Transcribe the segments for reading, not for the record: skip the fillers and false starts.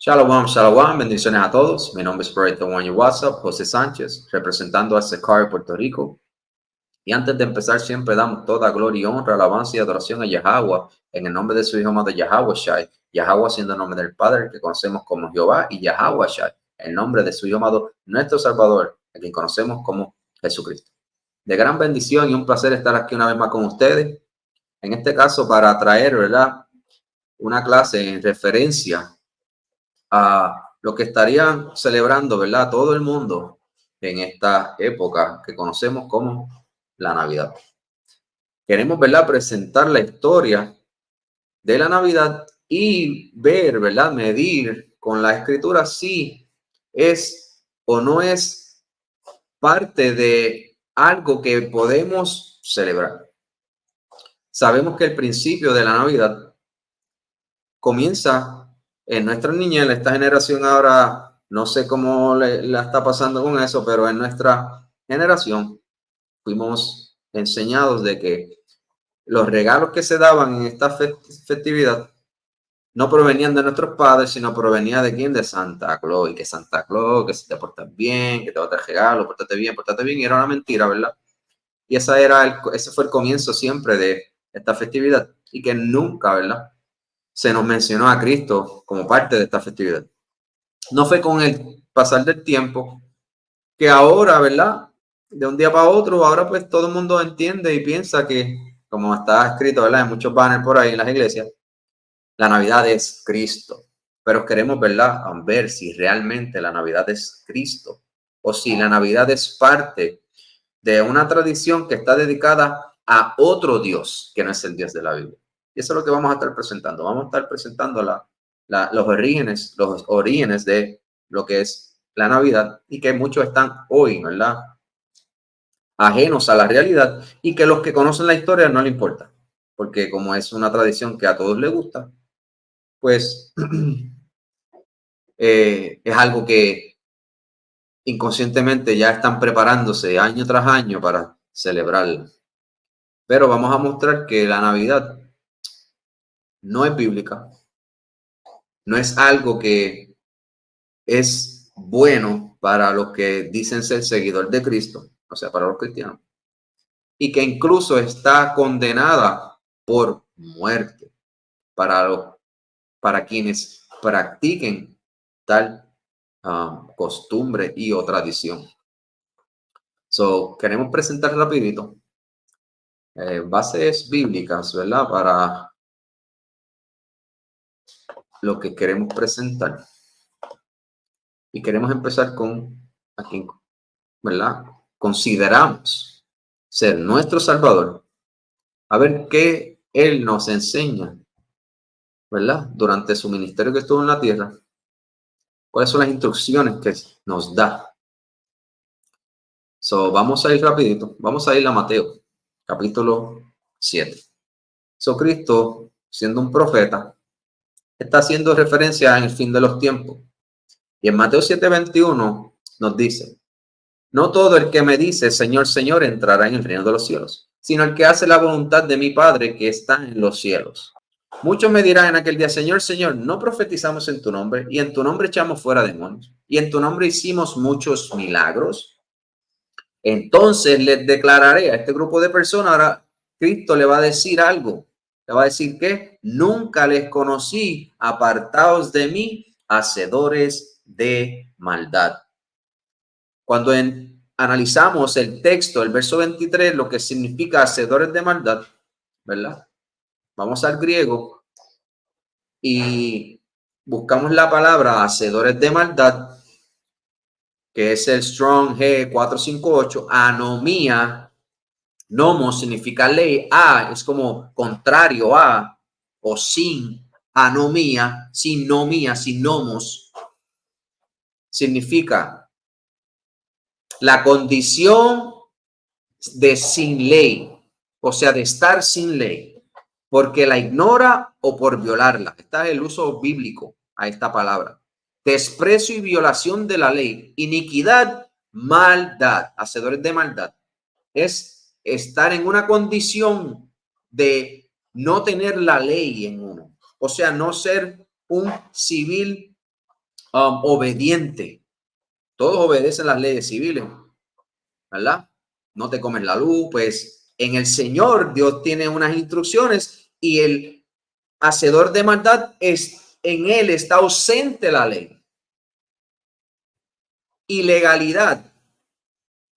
Shalom, shalom, bendiciones a todos. Mi nombre es Proyecto One WhatsApp, José Sánchez, representando a Secar, Puerto Rico. Y antes de empezar, siempre damos toda gloria y honra, alabanza y adoración a Yahweh, en el nombre de su Hijo amado Yahweh Shai. Yahweh siendo el nombre del Padre, que conocemos como Jehová, y Yahweh Shai, el nombre de su Hijo amado, nuestro Salvador, a quien conocemos como Jesucristo. De gran bendición y un placer estar aquí una vez más con ustedes. En este caso, para traer, ¿verdad?, una clase en referencia a lo que estarían celebrando, ¿verdad?, todo el mundo en esta época que conocemos como la Navidad. Queremos, ¿verdad?, presentar la historia de la Navidad y ver, ¿verdad?, medir con la Escritura si es o no es parte de algo que podemos celebrar. Sabemos que el principio de la Navidad comienza en nuestra niñez. Esta generación ahora, no sé cómo la está pasando con eso, pero en nuestra generación fuimos enseñados de que los regalos que se daban en esta festividad no provenían de nuestros padres, sino provenía de quién, de Santa Claus, y que Santa Claus, que si te portas bien, que te va a traer regalos, pórtate bien, y era una mentira, ¿verdad? Y ese fue el comienzo siempre de esta festividad, y que nunca, ¿verdad?, se nos mencionó a Cristo como parte de esta festividad. No fue con el pasar del tiempo que ahora, ¿verdad?, de un día para otro, ahora pues todo el mundo entiende y piensa que, como está escrito, ¿verdad?, en muchos banners por ahí en las iglesias, la Navidad es Cristo. Pero queremos, ¿verdad?, ver si realmente la Navidad es Cristo o si la Navidad es parte de una tradición que está dedicada a otro Dios que no es el Dios de la Biblia. Y eso es lo que vamos a estar presentando. Vamos a estar presentando los orígenes de lo que es la Navidad, y que muchos están hoy, ¿verdad?, ajenos a la realidad, y que los que conocen la historia no le importa, porque como es una tradición que a todos les gusta, pues es algo que inconscientemente ya están preparándose año tras año para celebrarla. Pero vamos a mostrar que la Navidad no es bíblica, no es algo que es bueno para los que dicen ser seguidor de Cristo, o sea, para los cristianos, y que incluso está condenada por muerte para quienes practiquen tal costumbre y o tradición. Queremos presentar rapidito bases bíblicas, ¿verdad?, para lo que queremos presentar. Y queremos empezar con a quien, ¿verdad?, consideramos ser nuestro Salvador, a ver qué Él nos enseña, ¿verdad?, durante su ministerio que estuvo en la tierra, cuáles son las instrucciones que nos da. Vamos a ir rapidito, vamos a ir a Mateo, capítulo 7. Cristo, siendo un profeta, está haciendo referencia en el fin de los tiempos. Y en Mateo 7:21 nos dice: no todo el que me dice Señor, Señor entrará en el reino de los cielos, sino el que hace la voluntad de mi Padre que está en los cielos. Muchos me dirán en aquel día: Señor, Señor, no profetizamos en tu nombre, y en tu nombre echamos fuera demonios, y en tu nombre hicimos muchos milagros. Entonces les declararé a este grupo de personas, ahora Cristo le va a decir algo. Le va a decir que nunca les conocí, apartaos de mí, hacedores de maldad. Cuando analizamos el texto, el verso 23, lo que significa hacedores de maldad, ¿verdad?, vamos al griego y buscamos la palabra hacedores de maldad, que es el Strong G458, anomía. Nomos significa ley, a es como contrario a o sin, anomía, sinomía, sinomos, significa la condición de sin ley, o sea, de estar sin ley, porque la ignora o por violarla. Este es el uso bíblico a esta palabra. Desprecio y violación de la ley, iniquidad, maldad, hacedores de maldad. Es estar en una condición de no tener la ley en uno, o sea, no ser un civil obediente. Todos obedecen las leyes civiles, ¿verdad? No te comes la luz, pues en el Señor Dios tiene unas instrucciones y el hacedor de maldad en él está ausente la ley. Ilegalidad,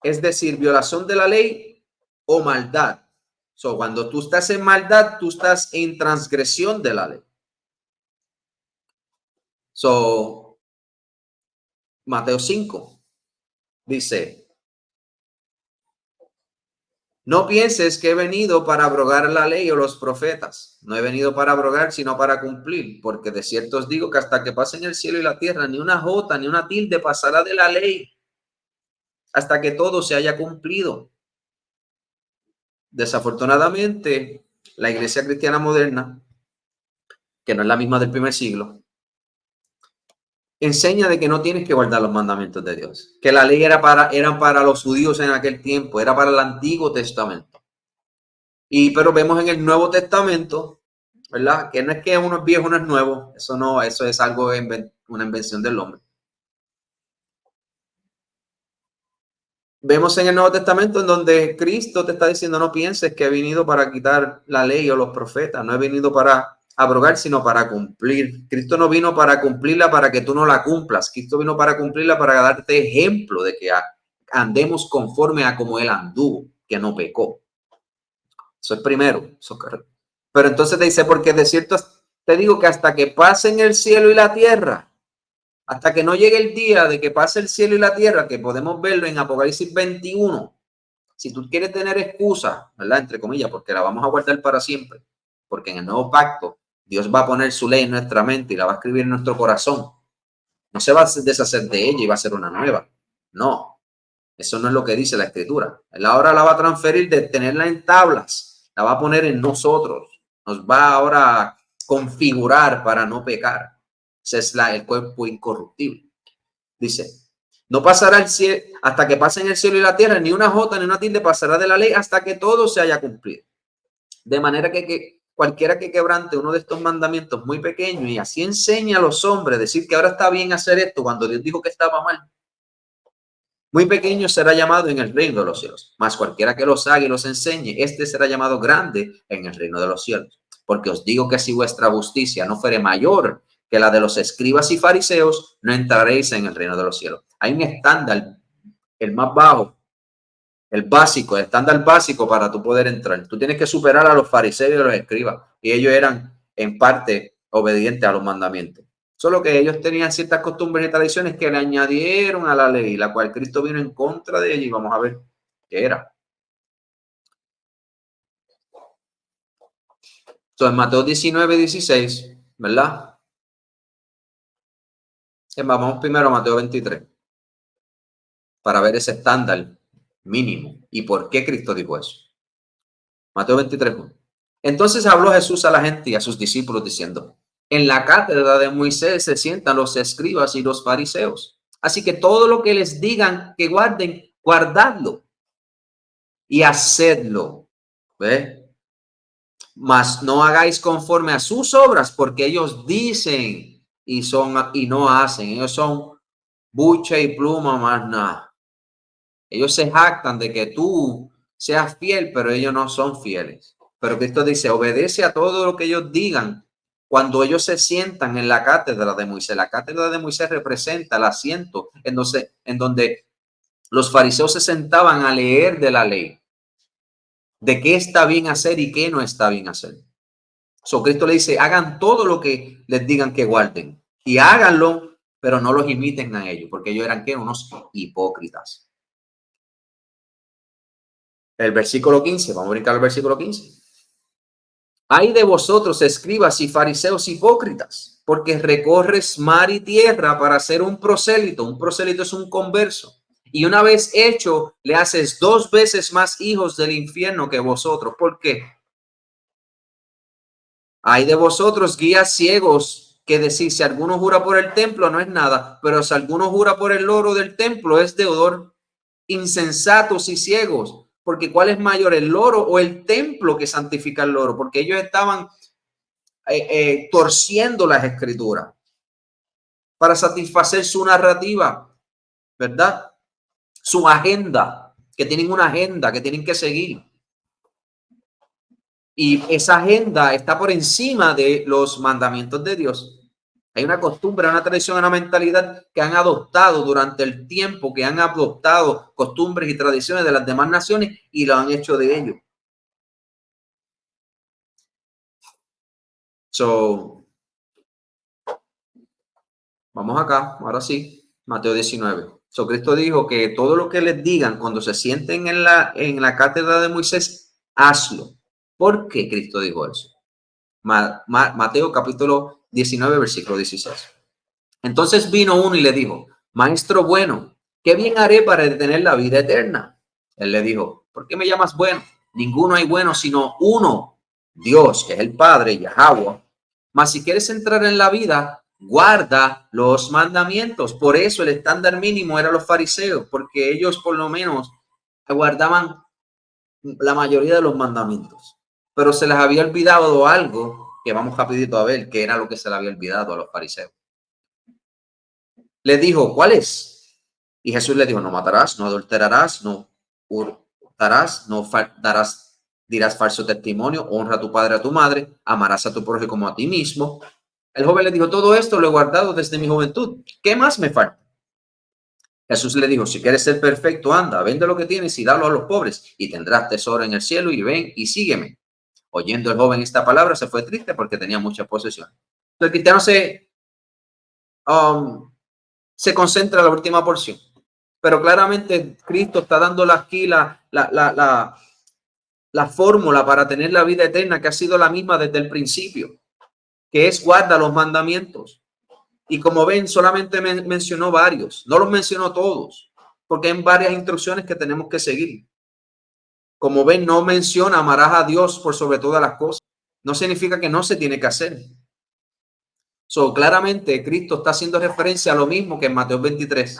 es decir, violación de la ley o maldad. So, cuando tú estás en maldad, tú estás en transgresión de la ley. So, Mateo 5 dice, no pienses que he venido para abrogar la ley o los profetas. No he venido para abrogar, sino para cumplir. Porque de cierto os digo que hasta que pasen el cielo y la tierra, ni una jota, ni una tilde pasará de la ley, hasta que todo se haya cumplido. Desafortunadamente, la iglesia cristiana moderna, que no es la misma del primer siglo, enseña de que no tienes que guardar los mandamientos de Dios, que la ley eran para los judíos en aquel tiempo, era para el Antiguo Testamento. Pero vemos en el Nuevo Testamento, ¿verdad? Que no es que uno es viejo, uno es nuevo, eso no, eso es algo, una invención del hombre. Vemos en el Nuevo Testamento en donde Cristo te está diciendo, no pienses que he venido para quitar la ley o los profetas, no he venido para abrogar, sino para cumplir. Cristo no vino para cumplirla para que tú no la cumplas. Cristo vino para cumplirla para darte ejemplo de que andemos conforme a como Él anduvo, que no pecó. Eso es primero. Eso es correcto. Pero entonces te dice, porque de cierto te digo que hasta que pasen el cielo y la tierra, hasta que no llegue el día de que pase el cielo y la tierra, que podemos verlo en Apocalipsis 21, si tú quieres tener excusa, ¿verdad? Entre comillas, porque la vamos a guardar para siempre, porque en el nuevo pacto Dios va a poner su ley en nuestra mente y la va a escribir en nuestro corazón. No se va a deshacer de ella y va a ser una nueva. No, eso no es lo que dice la Escritura. Él ahora la va a transferir de tenerla en tablas, la va a poner en nosotros. Nos va ahora a configurar para no pecar. Ese es el cuerpo incorruptible. Dice, no pasará el cielo hasta que pasen el cielo y la tierra, ni una jota ni una tilde pasará de la ley hasta que todo se haya cumplido. De manera que cualquiera que quebrante uno de estos mandamientos muy pequeños y así enseña a los hombres decir que ahora está bien hacer esto cuando Dios dijo que estaba mal, muy pequeño será llamado en el reino de los cielos. Mas cualquiera que los haga y los enseñe, este será llamado grande en el reino de los cielos. Porque os digo que si vuestra justicia no fuere mayor que la de los escribas y fariseos, no entraréis en el reino de los cielos. Hay un estándar, el más bajo, el básico, el estándar básico para tú poder entrar. Tú tienes que superar a los fariseos y a los escribas. Y ellos eran en parte obedientes a los mandamientos. Solo que ellos tenían ciertas costumbres y tradiciones que le añadieron a la ley, la cual Cristo vino en contra de ella y vamos a ver qué era. Entonces, Mateo 19, 16, ¿verdad? Vamos primero a Mateo 23 para ver ese estándar mínimo y por qué Cristo dijo eso. Mateo 23. Entonces habló Jesús a la gente y a sus discípulos diciendo, en la cátedra de Moisés se sientan los escribas y los fariseos. Así que todo lo que les digan que guarden, guardadlo y hacedlo. ¿Ve? Mas no hagáis conforme a sus obras, porque ellos dicen y no hacen. Ellos son bucha y pluma, más nada. Ellos se jactan de que tú seas fiel, pero ellos no son fieles. Pero Cristo dice, obedece a todo lo que ellos digan cuando ellos se sientan en la cátedra de Moisés. La cátedra de Moisés representa el asiento en donde los fariseos se sentaban a leer de la ley, de qué está bien hacer y qué no está bien hacer. So, Cristo le dice, hagan todo lo que les digan que guarden y háganlo, pero no los imiten a ellos, porque ellos eran ¿qué? Unos hipócritas. El versículo 15, vamos a brincar al versículo 15. Ay de vosotros, escribas y fariseos hipócritas, porque recorres mar y tierra para hacer un prosélito. Un prosélito es un converso. Y una vez hecho, le haces 2 veces más hijos del infierno que vosotros. ¿Por qué? Ay de vosotros, guías ciegos, que decís, si alguno jura por el templo, no es nada, pero si alguno jura por el oro del templo, es deudor. Insensatos y ciegos, porque ¿cuál es mayor, el oro o el templo que santifica el oro? Porque ellos estaban torciendo las escrituras. para satisfacer su narrativa, ¿verdad? Su agenda, que tienen una agenda que tienen que seguir. Y esa agenda está por encima de los mandamientos de Dios. Hay una costumbre, una tradición, una mentalidad que han adoptado durante el tiempo, que han adoptado costumbres y tradiciones de las demás naciones y lo han hecho de ellos. Vamos acá, ahora sí, Mateo 19. Cristo dijo que todo lo que les digan cuando se sienten en la cátedra de Moisés, hazlo. ¿Por qué Cristo dijo eso? Mateo capítulo 19, versículo 16. Entonces vino uno y le dijo, maestro bueno, ¿qué bien haré para detener la vida eterna? Él le dijo, ¿por qué me llamas bueno? Ninguno hay bueno sino uno, Dios, que es el Padre, Yahweh. Mas si quieres entrar en la vida, guarda los mandamientos. Por eso el estándar mínimo era los fariseos, porque ellos por lo menos guardaban la mayoría de los mandamientos. Pero se les había olvidado algo que vamos rapidito a ver, que era lo que se les había olvidado a los fariseos. Le dijo, ¿cuál es? Y Jesús le dijo, no matarás, no adulterarás, no hurtarás, no dirás falso testimonio, honra a tu padre, a tu madre, amarás a tu prójimo como a ti mismo. El joven le dijo, todo esto lo he guardado desde mi juventud. ¿Qué más me falta? Jesús le dijo, si quieres ser perfecto, anda, vende lo que tienes y dalo a los pobres y tendrás tesoro en el cielo y ven y sígueme. Oyendo el joven esta palabra, se fue triste porque tenía mucha posesión. El cristiano se concentra en la última porción, pero claramente Cristo está dando aquí la fórmula para tener la vida eterna, que ha sido la misma desde el principio, que es guarda los mandamientos. Y como ven, solamente mencionó varios, no los mencionó todos, porque hay varias instrucciones que tenemos que seguir. Como ven, no menciona amarás a Dios por sobre todas las cosas. No significa que no se tiene que hacer. Claramente Cristo está haciendo referencia a lo mismo que en Mateo 23.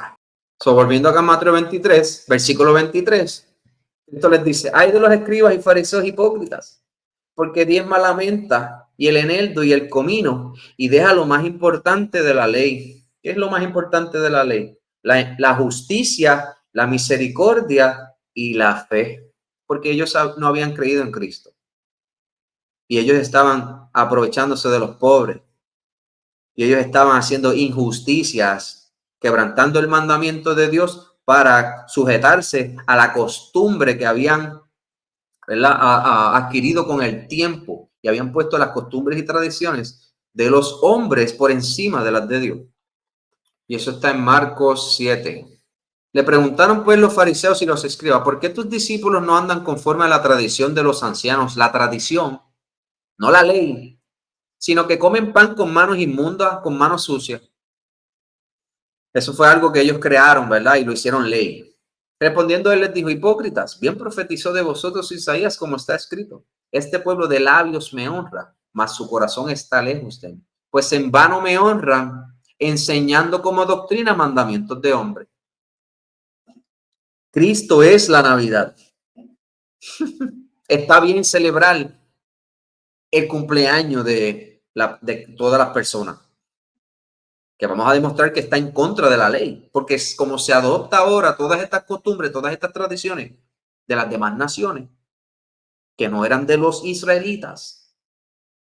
Volviendo acá a Mateo 23, versículo 23, Cristo les dice, ay de los escribas y fariseos hipócritas, porque diezma la menta y el eneldo y el comino y deja lo más importante de la ley. ¿Qué es lo más importante de la ley? La justicia, la misericordia y la fe, porque ellos no habían creído en Cristo y ellos estaban aprovechándose de los pobres y ellos estaban haciendo injusticias, quebrantando el mandamiento de Dios para sujetarse a la costumbre que habían, ¿verdad?, adquirido con el tiempo, y habían puesto las costumbres y tradiciones de los hombres por encima de las de Dios. Y eso está en Marcos 7. Le preguntaron pues los fariseos y los escribas, ¿por qué tus discípulos no andan conforme a la tradición de los ancianos? La tradición, no la ley, sino que comen pan con manos inmundas, con manos sucias. Eso fue algo que ellos crearon, ¿verdad? Y lo hicieron ley. Respondiendo, él les dijo, hipócritas, bien profetizó de vosotros Isaías, como está escrito. Este pueblo de labios me honra, mas su corazón está lejos de mí. Pues en vano me honran, enseñando como doctrina mandamientos de hombre. Cristo es la Navidad. Está bien celebrar el cumpleaños de todas las personas, que vamos a demostrar que está en contra de la ley, porque es como se adopta ahora todas estas costumbres, todas estas tradiciones de las demás naciones, que no eran de los israelitas,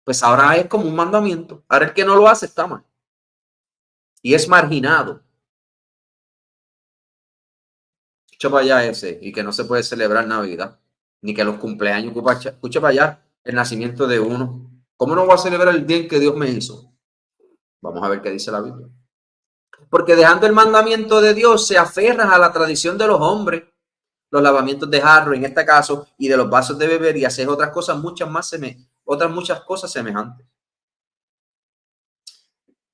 pues ahora es como un mandamiento. Ahora el que no lo hace está mal y es marginado. Escucha para allá ese, y que no se puede celebrar Navidad, ni que los cumpleaños, escucha para allá el nacimiento de uno. ¿Cómo no voy a celebrar el día en que Dios me hizo? Vamos a ver qué dice la Biblia. Porque dejando el mandamiento de Dios, se aferran a la tradición de los hombres, los lavamientos de jarro en este caso, y de los vasos de beber, y hacer otras cosas, muchas cosas semejantes.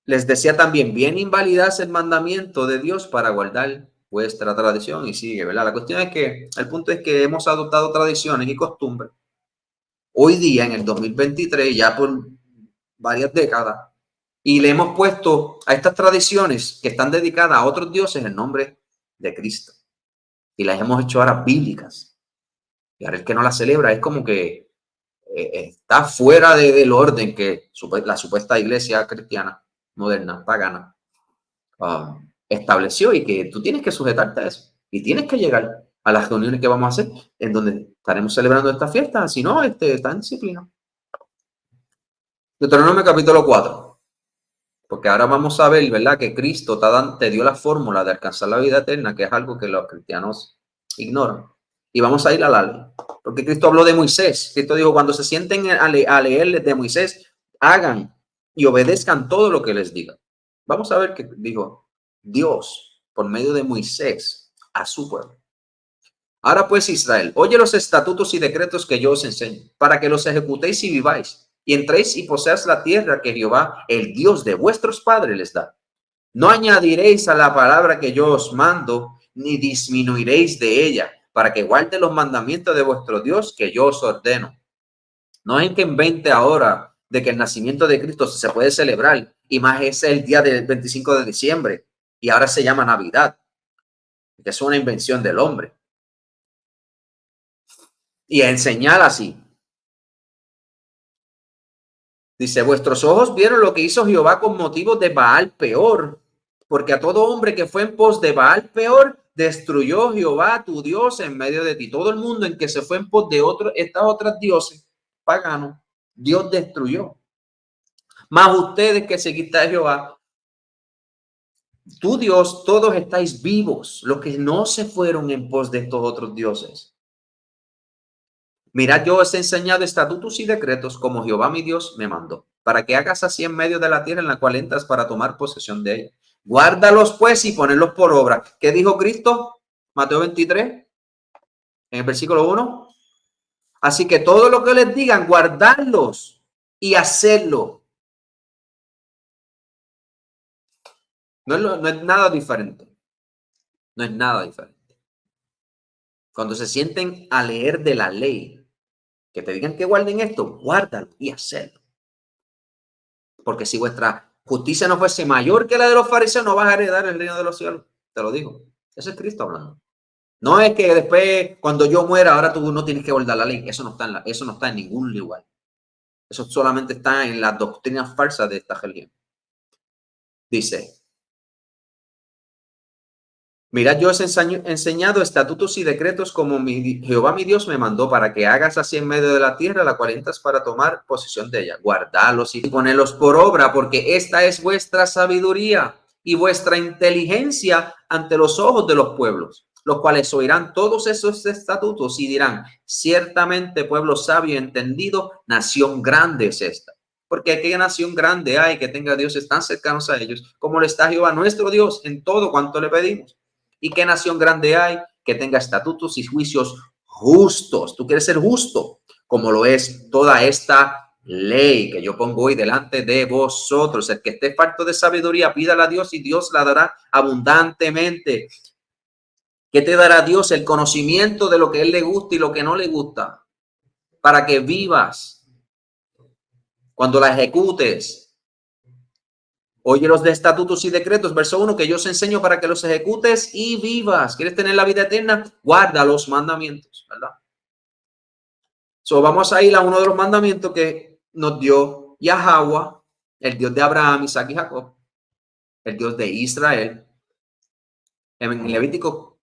Les decía también, bien invalidas el mandamiento de Dios para guardar vuestra tradición, y sigue, ¿verdad? La cuestión es que, el punto es que hemos adoptado tradiciones y costumbres hoy día, en el 2023, ya por varias décadas, y le hemos puesto a estas tradiciones que están dedicadas a otros dioses el nombre de Cristo. Y las hemos hecho ahora bíblicas. Y ahora el que no las celebra es como que está fuera del orden que la supuesta iglesia cristiana, moderna, pagana, estableció y que tú tienes que sujetarte a eso. Y tienes que llegar a las reuniones que vamos a hacer, en donde estaremos celebrando esta fiesta. Si no, está en disciplina. Deuteronomio capítulo 4. Porque ahora vamos a ver, ¿verdad? Que Cristo te dio la fórmula de alcanzar la vida eterna, que es algo que los cristianos ignoran. Y vamos a ir a la ley. Porque Cristo habló de Moisés. Cristo dijo, cuando se sienten a leerles de Moisés, hagan y obedezcan todo lo que les diga. Vamos a ver qué dijo Dios por medio de Moisés a su pueblo. Ahora pues, Israel, oye los estatutos y decretos que yo os enseño, para que los ejecutéis y viváis, y entréis y poseáis la tierra que Jehová, el Dios de vuestros padres, les da. No añadiréis a la palabra que yo os mando, ni disminuiréis de ella, para que guarde los mandamientos de vuestro Dios que yo os ordeno. No es que invente ahora de que el nacimiento de Cristo se puede celebrar, y más es el día del 25 de diciembre, y ahora se llama Navidad, que es una invención del hombre. Y enseñar así. Dice, vuestros ojos vieron lo que hizo Jehová con motivo de Baal peor, porque a todo hombre que fue en pos de Baal peor, destruyó Jehová tu Dios en medio de ti. Todo el mundo en que se fue en pos de estas otras dioses paganos, Dios destruyó. Mas ustedes que seguiste a Jehová, tu Dios, todos estáis vivos, los que no se fueron en pos de estos otros dioses. Mirad, yo os he enseñado estatutos y decretos como Jehová mi Dios me mandó, para que hagas así en medio de la tierra en la cual entras para tomar posesión de ella. Guárdalos pues y ponedlos por obra. ¿Qué dijo Cristo? Mateo 23, en el versículo 1. Así que todo lo que les digan, guardarlos y hacerlo. No es nada diferente. No es nada diferente. Cuando se sienten a leer de la ley, que te digan que guarden esto, guárdalo y hacerlo. Porque si vuestra justicia no fuese mayor que la de los fariseos, no vas a heredar el reino de los cielos. Te lo digo. Eso es Cristo hablando. No es que después, cuando yo muera, ahora tú no tienes que guardar la ley. Eso no está en ningún lugar. Eso solamente está en las doctrinas falsas de esta religión. Dice, mirad, yo os he enseñado estatutos y decretos como Jehová mi Dios me mandó, para que hagas así en medio de la tierra, la cual entras para tomar posesión de ella. Guardalos y ponerlos por obra, porque esta es vuestra sabiduría y vuestra inteligencia ante los ojos de los pueblos, los cuales oirán todos esos estatutos y dirán, ciertamente pueblo sabio y entendido, nación grande es esta. Porque qué nación grande hay que tenga dioses tan cercanos a ellos, como lo está Jehová nuestro Dios en todo cuanto le pedimos. ¿Y qué nación grande hay que tenga estatutos y juicios justos? Tú quieres ser justo, como lo es toda esta ley que yo pongo hoy delante de vosotros. El que esté falto de sabiduría, pídala a Dios y Dios la dará abundantemente. ¿Qué te dará Dios? El conocimiento de lo que a Él le gusta y lo que no le gusta, para que vivas. Cuando la ejecutes, oye los de estatutos y decretos, verso 1, que yo os enseño para que los ejecutes y vivas. ¿Quieres tener la vida eterna? Guarda los mandamientos, ¿verdad? Vamos a ir a uno de los mandamientos que nos dio Yahweh, el Dios de Abraham, Isaac y Jacob, el Dios de Israel. En Levítico,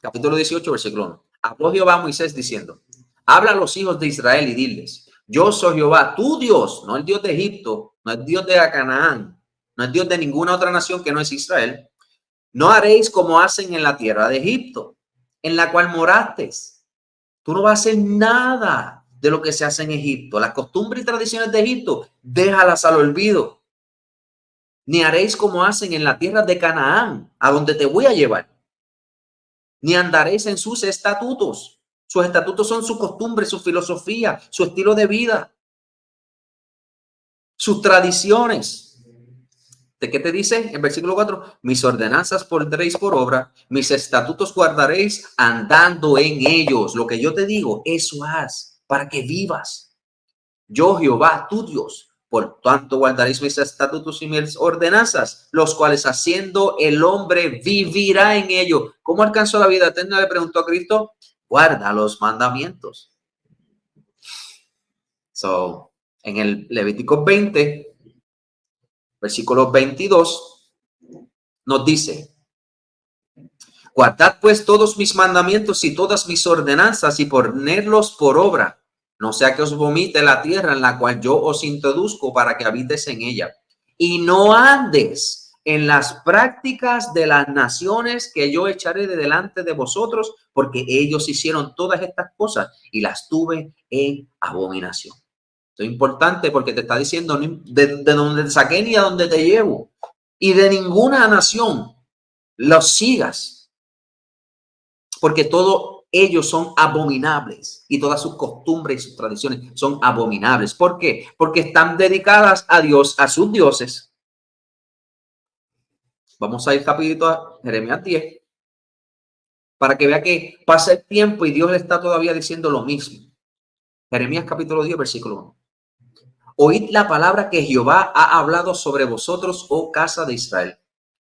capítulo 18, versículo 1. Habló Jehová a Moisés diciendo, habla a los hijos de Israel y diles, yo soy Jehová, tu Dios, no el Dios de Egipto, no el Dios de Canaán, no es Dios de ninguna otra nación que no es Israel. No haréis como hacen en la tierra de Egipto, en la cual morasteis. Tú no vas a hacer nada de lo que se hace en Egipto. Las costumbres y tradiciones de Egipto, déjalas al olvido. Ni haréis como hacen en la tierra de Canaán, a donde te voy a llevar. Ni andaréis en sus estatutos. Sus estatutos son su costumbre, su filosofía, su estilo de vida, sus tradiciones. ¿De qué te dice? En versículo 4, mis ordenanzas pondréis por obra, mis estatutos guardaréis andando en ellos. Lo que yo te digo, eso haz para que vivas. Yo, Jehová, tu Dios, por tanto guardaréis mis estatutos y mis ordenanzas, los cuales haciendo el hombre vivirá en ello. ¿Cómo alcanzó la vida eterna? Le preguntó a Cristo. Guarda los mandamientos. En el Levítico 20, versículo 22, nos dice: guardad pues todos mis mandamientos y todas mis ordenanzas y ponerlos por obra, no sea que os vomite la tierra en la cual yo os introduzco para que habites en ella. Y no andes en las prácticas de las naciones que yo echaré de delante de vosotros, porque ellos hicieron todas estas cosas y las tuve en abominación. Esto es importante porque te está diciendo de donde te saqué ni a donde te llevo, y de ninguna nación los sigas, porque todos ellos son abominables y todas sus costumbres y sus tradiciones son abominables. ¿Por qué? Porque están dedicadas a Dios, a sus dioses. Vamos a ir rapidito a Jeremías 10 para que vea que pasa el tiempo y Dios le está todavía diciendo lo mismo. Jeremías capítulo 10, versículo 1. Oíd la palabra que Jehová ha hablado sobre vosotros, oh casa de Israel.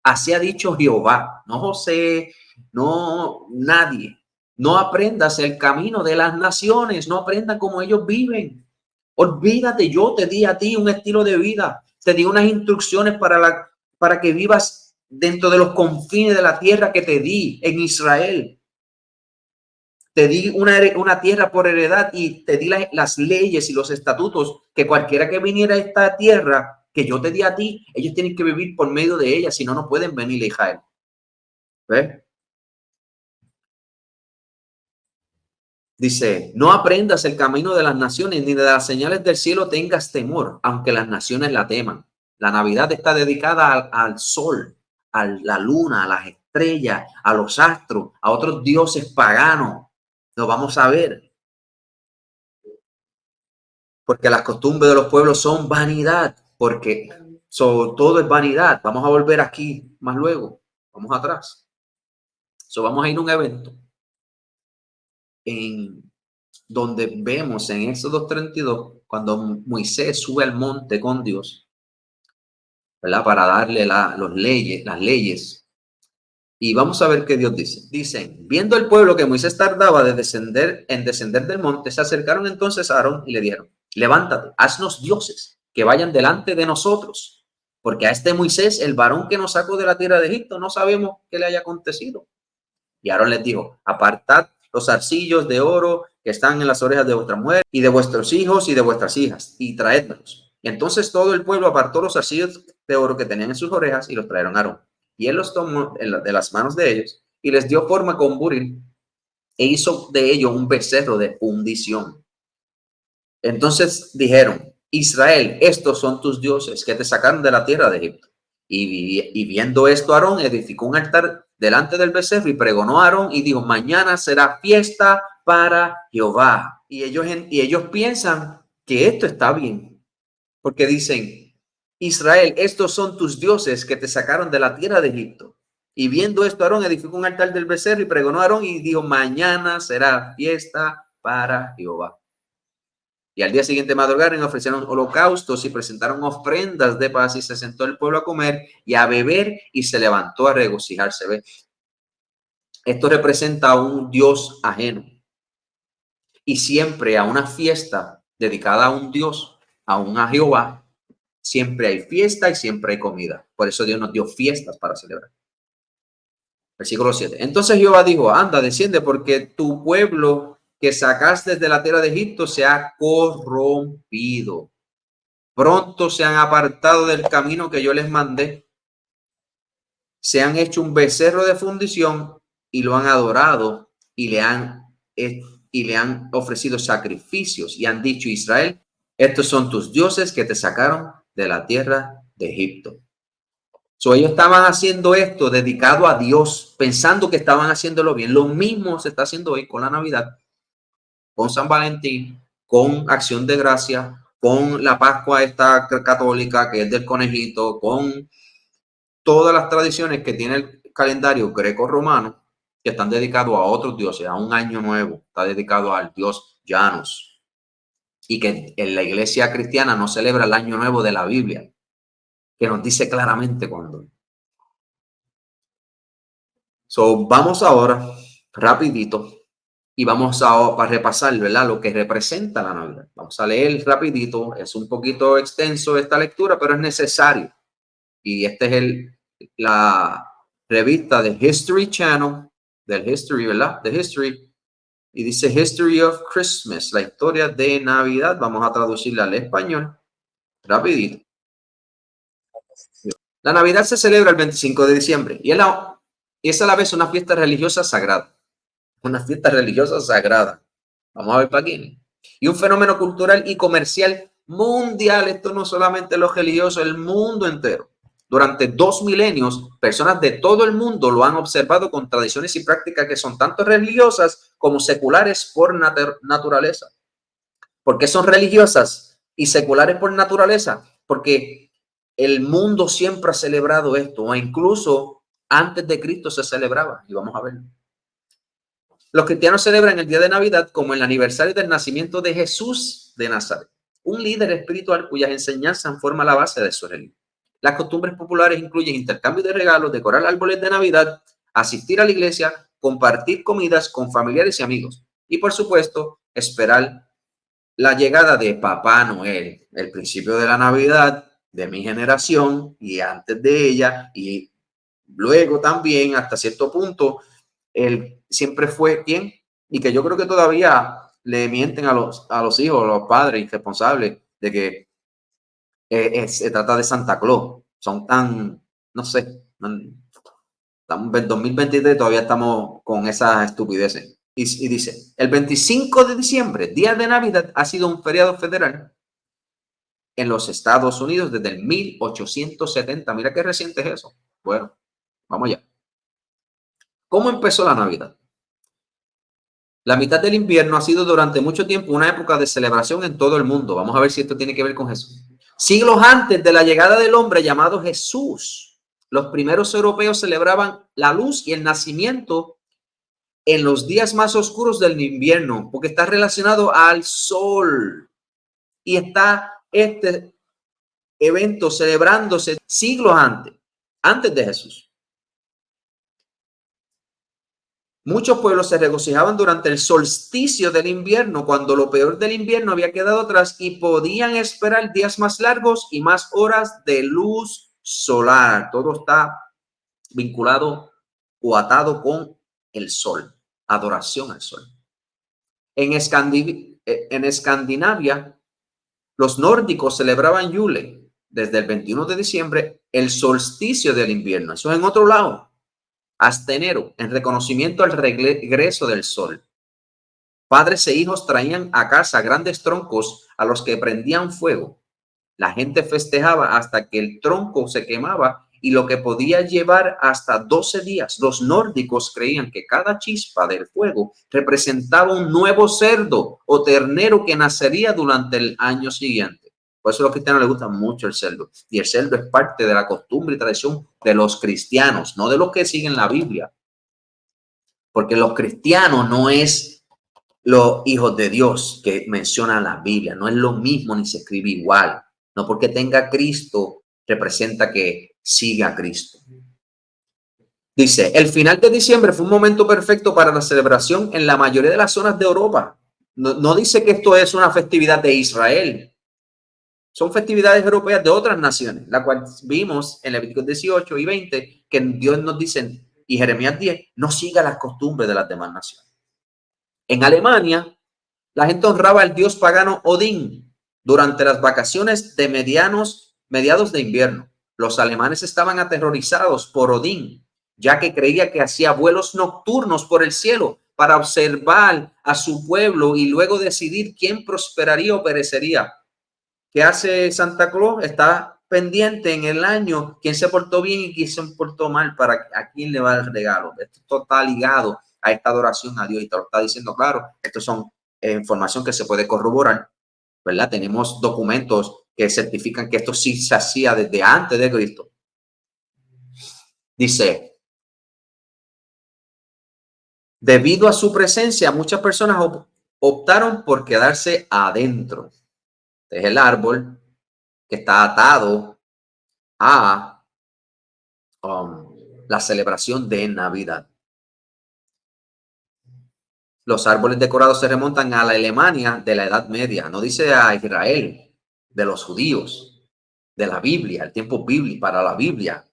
Así ha dicho Jehová, no José, no nadie. No aprendas el camino de las naciones, no aprendan cómo ellos viven. Olvídate, yo te di a ti un estilo de vida, te di unas instrucciones para que vivas dentro de los confines de la tierra que te di en Israel. Te di una tierra por heredad y te di las leyes y los estatutos que cualquiera que viniera a esta tierra que yo te di a ti, ellos tienen que vivir por medio de ella, si no, no pueden venir a Israel. ¿Ves? Dice, no aprendas el camino de las naciones, ni de las señales del cielo tengas temor, aunque las naciones la teman. La Navidad está dedicada al sol, a la luna, a las estrellas, a los astros, a otros dioses paganos. Lo vamos a ver. Porque las costumbres de los pueblos son vanidad, porque todo es vanidad. Vamos a volver aquí más luego. Vamos atrás. Vamos a ir a un evento en donde vemos en Éxodo 32, cuando Moisés sube al monte con Dios, ¿verdad? Para darle las leyes. Y vamos a ver qué Dios dice. Dicen, viendo el pueblo que Moisés tardaba en descender del monte, se acercaron entonces a Aarón y le dijeron, levántate, haznos dioses que vayan delante de nosotros, porque a este Moisés, el varón que nos sacó de la tierra de Egipto, no sabemos qué le haya acontecido. Y Aarón les dijo, apartad los zarcillos de oro que están en las orejas de vuestra mujer y de vuestros hijos y de vuestras hijas, y traédmelos. Y entonces todo el pueblo apartó los zarcillos de oro que tenían en sus orejas y los trajeron a Aarón. Y él los tomó de las manos de ellos y les dio forma con buril e hizo de ellos un becerro de fundición. Entonces dijeron, Israel, estos son tus dioses que te sacaron de la tierra de Egipto. Y viendo esto, Aarón edificó un altar delante del becerro y pregonó a Aarón y dijo, mañana será fiesta para Jehová. Y ellos piensan que esto está bien, porque dicen, Israel, estos son tus dioses que te sacaron de la tierra de Egipto. Y viendo esto, Aarón edificó un altar del becerro y pregonó a Aarón y dijo, mañana será fiesta para Jehová. Y al día siguiente madrugaron, ofrecieron holocaustos y presentaron ofrendas de paz, y se sentó el pueblo a comer y a beber y se levantó a regocijarse. ¿Ve? Esto representa a un Dios ajeno. Y siempre a una fiesta dedicada a un Dios, a Jehová, siempre hay fiesta y siempre hay comida. Por eso Dios nos dio fiestas para celebrar. Versículo 7. Entonces Jehová dijo, anda, desciende, porque tu pueblo que sacaste de la tierra de Egipto se ha corrompido. Pronto se han apartado del camino que yo les mandé. Se han hecho un becerro de fundición y lo han adorado y le han ofrecido sacrificios y han dicho, Israel, estos son tus dioses que te sacaron de la tierra de Egipto. Ellos estaban haciendo esto dedicado a Dios, pensando que estaban haciéndolo bien. Lo mismo se está haciendo hoy con la Navidad, con San Valentín, con Acción de Gracia, con la Pascua esta católica que es del conejito, con todas las tradiciones que tiene el calendario greco-romano, que están dedicados a otros dioses, a un año nuevo, está dedicado al dios Janus, y que en la iglesia cristiana no celebra el año nuevo de la Biblia, que nos dice claramente cuándo. Vamos ahora rapidito y vamos a repasar, ¿verdad?, lo que representa la Navidad. Vamos a leer rapidito, es un poquito extenso esta lectura, pero es necesario. Y este es la revista de History Channel, del History, ¿verdad? De History, y dice History of Christmas, la historia de Navidad. Vamos a traducirla al español, rapidito. La Navidad se celebra el 25 de diciembre y es a la vez una fiesta religiosa sagrada. Una fiesta religiosa sagrada. Vamos a ver para quién. Y un fenómeno cultural y comercial mundial. Esto no solamente los religiosos, el mundo entero. Durante 2 milenios, personas de todo el mundo lo han observado con tradiciones y prácticas que son tanto religiosas como seculares por naturaleza. ¿Por qué son religiosas y seculares por naturaleza? Porque el mundo siempre ha celebrado esto, o incluso antes de Cristo se celebraba, y vamos a verlo. Los cristianos celebran el día de Navidad como el aniversario del nacimiento de Jesús de Nazaret, un líder espiritual cuyas enseñanzas forman la base de su religión. Las costumbres populares incluyen intercambio de regalos, decorar árboles de Navidad, asistir a la iglesia, compartir comidas con familiares y amigos y, por supuesto, esperar la llegada de Papá Noel, el principio de la Navidad de mi generación y antes de ella, y luego también hasta cierto punto él siempre fue quien, y que yo creo que todavía le mienten a los hijos, a los padres responsables de que se trata de Santa Claus. Son tan, no sé, estamos en 2023, todavía estamos con esas estupideces. Y dice, el 25 de diciembre, día de Navidad, ha sido un feriado federal en los Estados Unidos desde el 1870. Mira qué reciente es eso. Bueno, vamos allá. ¿Cómo empezó la Navidad? La mitad del invierno ha sido durante mucho tiempo una época de celebración en todo el mundo. Vamos a ver si esto tiene que ver con Jesús. Siglos antes de la llegada del hombre llamado Jesús, los primeros europeos celebraban la luz y el nacimiento en los días más oscuros del invierno, porque está relacionado al sol. Y está este evento celebrándose siglos antes de Jesús. Muchos pueblos se regocijaban durante el solsticio del invierno, cuando lo peor del invierno había quedado atrás y podían esperar días más largos y más horas de luz solar. Todo está vinculado o atado con el sol, adoración al sol. En Escandinavia, los nórdicos celebraban Yule desde el 21 de diciembre, el solsticio del invierno. Eso es en otro lado. Hasta enero, en reconocimiento al regreso del sol. Padres e hijos traían a casa grandes troncos a los que prendían fuego. La gente festejaba hasta que el tronco se quemaba y lo que podía llevar hasta 12 días. Los nórdicos creían que cada chispa del fuego representaba un nuevo cerdo o ternero que nacería durante el año siguiente. Por eso a los cristianos les gusta mucho el cerdo. Y el cerdo es parte de la costumbre y tradición de los cristianos, no de los que siguen la Biblia. Porque los cristianos no es los hijos de Dios que menciona la Biblia. No es lo mismo ni se escribe igual. No porque tenga Cristo representa que siga a Cristo. Dice, el final de diciembre fue un momento perfecto para la celebración en la mayoría de las zonas de Europa. No dice que esto es una festividad de Israel. Son festividades europeas de otras naciones, la cual vimos en Levíticos 18 y 20, que Dios nos dice, y Jeremías 10, no siga las costumbres de las demás naciones. En Alemania, la gente honraba al dios pagano Odín durante las vacaciones de mediados de invierno. Los alemanes estaban aterrorizados por Odín, ya que creía que hacía vuelos nocturnos por el cielo para observar a su pueblo y luego decidir quién prosperaría o perecería. ¿Qué hace Santa Claus? Está pendiente en el año quién se portó bien y quién se portó mal, para a quién le va el regalo. Esto está ligado a esta adoración a Dios y te lo está diciendo claro. Estos son información que se puede corroborar, ¿verdad? Tenemos documentos que certifican que esto sí se hacía desde antes de Cristo. Dice, debido a su presencia, muchas personas optaron por quedarse adentro. Es el árbol que está atado a la celebración de Navidad. Los árboles decorados se remontan a la Alemania de la Edad Media, no dice a Israel, de los judíos, de la Biblia, el tiempo bíblico para la Biblia.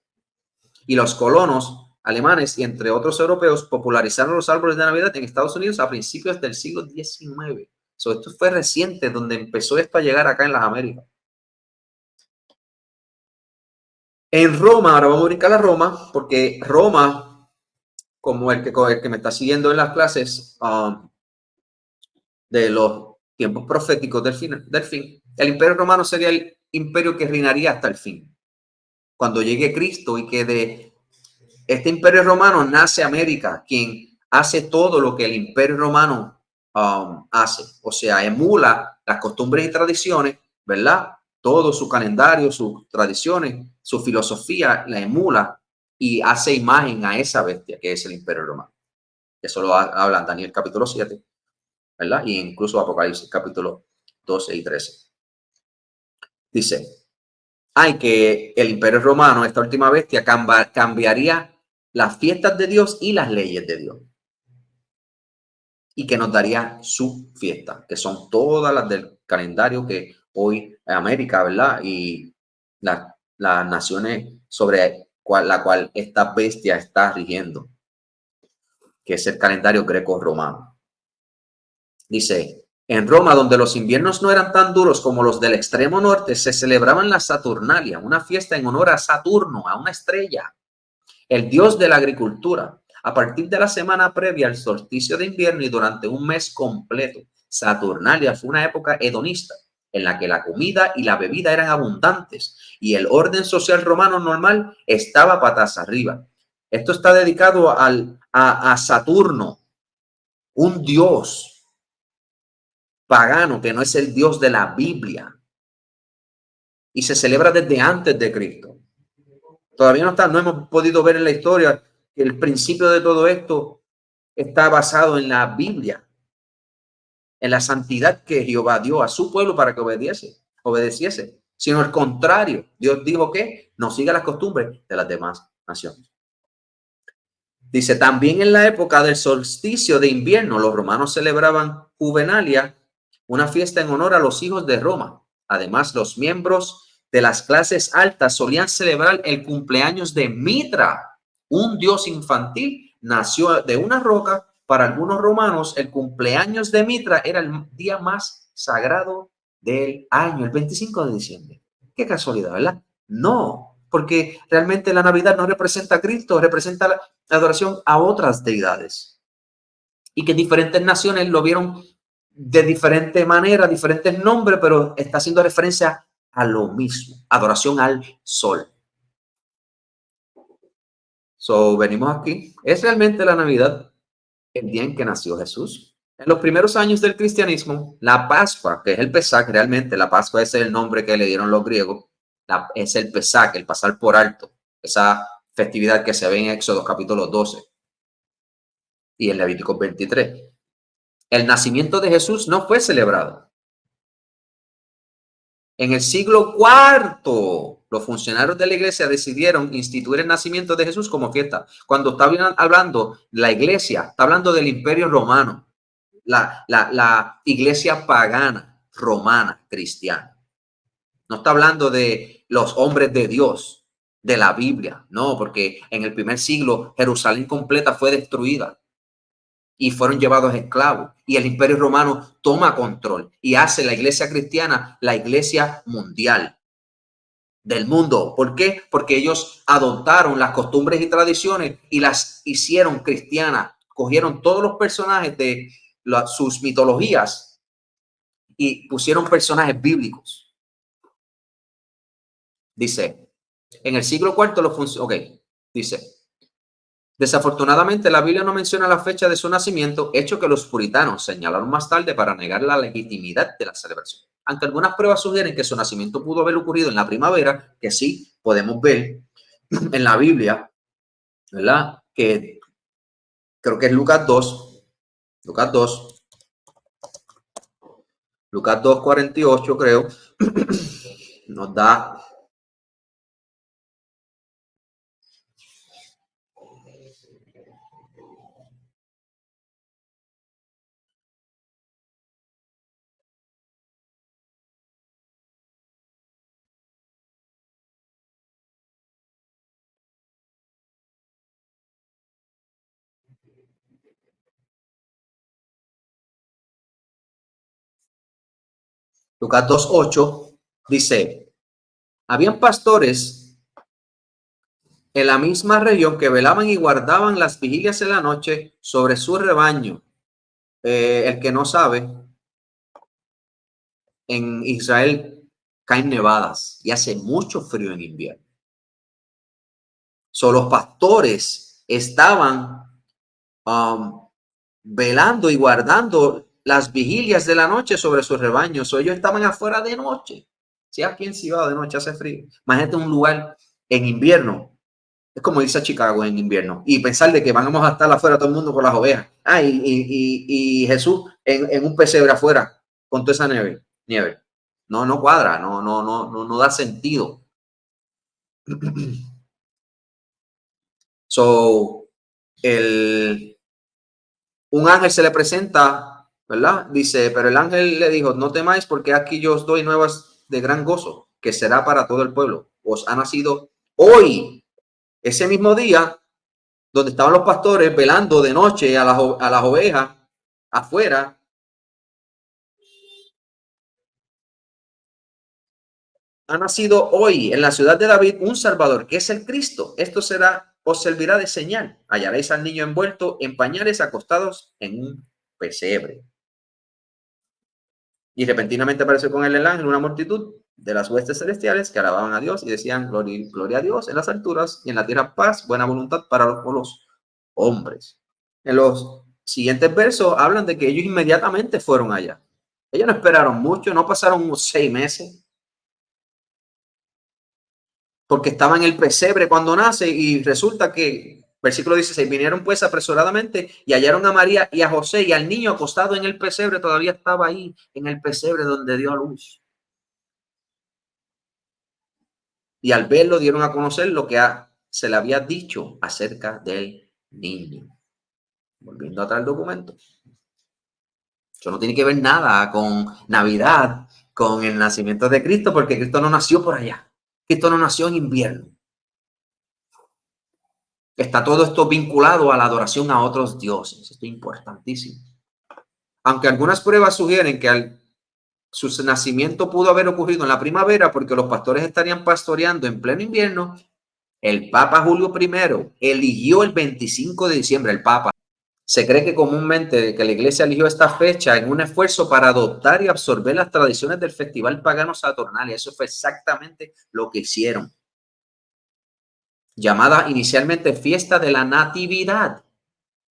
y los colonos alemanes y entre otros europeos popularizaron los árboles de Navidad en Estados Unidos a principios del siglo XIX. Esto fue reciente, donde empezó esto a llegar acá en las Américas. En Roma, ahora vamos a brincar a Roma, porque Roma, como el que me está siguiendo en las clases de los tiempos proféticos del fin, el imperio romano sería el imperio que reinaría hasta el fin. Cuando llegue Cristo y que de este imperio romano nace América, quien hace todo lo que el imperio romano hace. O sea, emula las costumbres y tradiciones, ¿verdad? Todo su calendario, sus tradiciones, su filosofía, la emula y hace imagen a esa bestia que es el imperio romano. Eso lo habla Daniel capítulo 7, ¿verdad? Y incluso Apocalipsis capítulo 12 y 13. Dice, hay que el imperio romano, esta última bestia, cambiaría las fiestas de Dios y las leyes de Dios. Y que nos daría su fiesta, que son todas las del calendario que hoy América, ¿verdad? Y las naciones sobre la cual esta bestia está rigiendo, que es el calendario greco-romano. Dice, en Roma, donde los inviernos no eran tan duros como los del extremo norte, se celebraban la Saturnalia, una fiesta en honor a Saturno, a una estrella, el dios de la agricultura. A partir de la semana previa al solsticio de invierno y durante un mes completo, Saturnalia fue una época hedonista en la que la comida y la bebida eran abundantes y el orden social romano normal estaba patas arriba. Esto está dedicado a Saturno, un dios pagano que no es el dios de la Biblia y se celebra desde antes de Cristo. Todavía no hemos podido ver en la historia que el principio de todo esto está basado en la Biblia, en la santidad que Jehová dio a su pueblo para que obedeciese, sino al contrario. Dios dijo que no siga las costumbres de las demás naciones. Dice, también en la época del solsticio de invierno, los romanos celebraban Juvenalia, una fiesta en honor a los hijos de Roma. Además, los miembros de las clases altas solían celebrar el cumpleaños de Mitra, un dios infantil, nació de una roca. Para algunos romanos, el cumpleaños de Mitra era el día más sagrado del año, el 25 de diciembre. Qué casualidad, ¿verdad? No, porque realmente la Navidad no representa a Cristo, representa la adoración a otras deidades. Y que diferentes naciones lo vieron de diferente manera, diferentes nombres, pero está haciendo referencia a lo mismo, adoración al sol. Venimos aquí. ¿Es realmente la Navidad el día en que nació Jesús? En los primeros años del cristianismo, la Pascua, que es el Pesach, realmente la Pascua es el nombre que le dieron los griegos, es el Pesach, el pasar por alto, esa festividad que se ve en Éxodo capítulo 12 y en Levítico 23. El nacimiento de Jesús no fue celebrado. En el siglo IV, los funcionarios de la iglesia decidieron instituir el nacimiento de Jesús como fiesta. Cuando está hablando la iglesia, está hablando del imperio romano, la iglesia pagana, romana, cristiana. No está hablando de los hombres de Dios, de la Biblia, no, porque en el primer siglo Jerusalén completa fue destruida y fueron llevados esclavos. Y el imperio romano toma control y hace la iglesia cristiana la iglesia mundial del mundo. ¿Por qué? Porque ellos adoptaron las costumbres y tradiciones y las hicieron cristianas. Cogieron todos los personajes de sus mitologías y pusieron personajes bíblicos. Dice, en el siglo IV dice, desafortunadamente, la Biblia no menciona la fecha de su nacimiento, hecho que los puritanos señalaron más tarde para negar la legitimidad de la celebración. Aunque algunas pruebas sugieren que su nacimiento pudo haber ocurrido en la primavera, que sí podemos ver en la Biblia, ¿verdad? Que creo que es Lucas 2, Lucas 2, Lucas 2:48 creo, nos da Lucas 2:8 dice, habían pastores en la misma región que velaban y guardaban las vigilias en la noche sobre su rebaño. El que no sabe, en Israel caen nevadas y hace mucho frío en invierno. Los pastores estaban velando y guardando las vigilias de la noche sobre sus rebaños. Ellos estaban afuera de noche. Si aquí en Ciudad de noche hace frío, imagínate un lugar en invierno. Es como irse a Chicago en invierno y pensar de que vamos a estar afuera todo el mundo con las ovejas. Y Jesús en un pesebre afuera con toda esa nieve. No cuadra, no da sentido. Un ángel se le presenta, ¿verdad? Dice, pero el ángel le dijo, no temáis porque aquí yo os doy nuevas de gran gozo, que será para todo el pueblo. Os ha nacido hoy, ese mismo día, donde estaban los pastores velando de noche a las ovejas afuera. Ha nacido hoy en la ciudad de David un Salvador, que es el Cristo. Esto os servirá de señal. Hallaréis al niño envuelto en pañales acostados en un pesebre. Y repentinamente apareció con él el ángel una multitud de las huestes celestiales que alababan a Dios y decían, gloria a Dios en las alturas y en la tierra paz, buena voluntad para los hombres. En los siguientes versos hablan de que ellos inmediatamente fueron allá. Ellos no esperaron mucho, no pasaron unos 6 meses, porque estaba en el pesebre cuando nace y resulta que, versículo 16, vinieron pues apresuradamente y hallaron a María y a José y al niño acostado en el pesebre, todavía estaba ahí en el pesebre donde dio a luz. Y al verlo dieron a conocer lo que se le había dicho acerca del niño. Volviendo atrás al documento. Eso no tiene que ver nada con Navidad, con el nacimiento de Cristo, porque Cristo no nació por allá. Cristo no nació en invierno. Está todo esto vinculado a la adoración a otros dioses. Esto es importantísimo. Aunque algunas pruebas sugieren que su nacimiento pudo haber ocurrido en la primavera porque los pastores estarían pastoreando en pleno invierno, el Papa Julio I eligió el 25 de diciembre, el Papa. Se cree que comúnmente que la iglesia eligió esta fecha en un esfuerzo para adoptar y absorber las tradiciones del festival pagano saturnal. Y eso fue exactamente lo que hicieron. Llamada inicialmente Fiesta de la Natividad.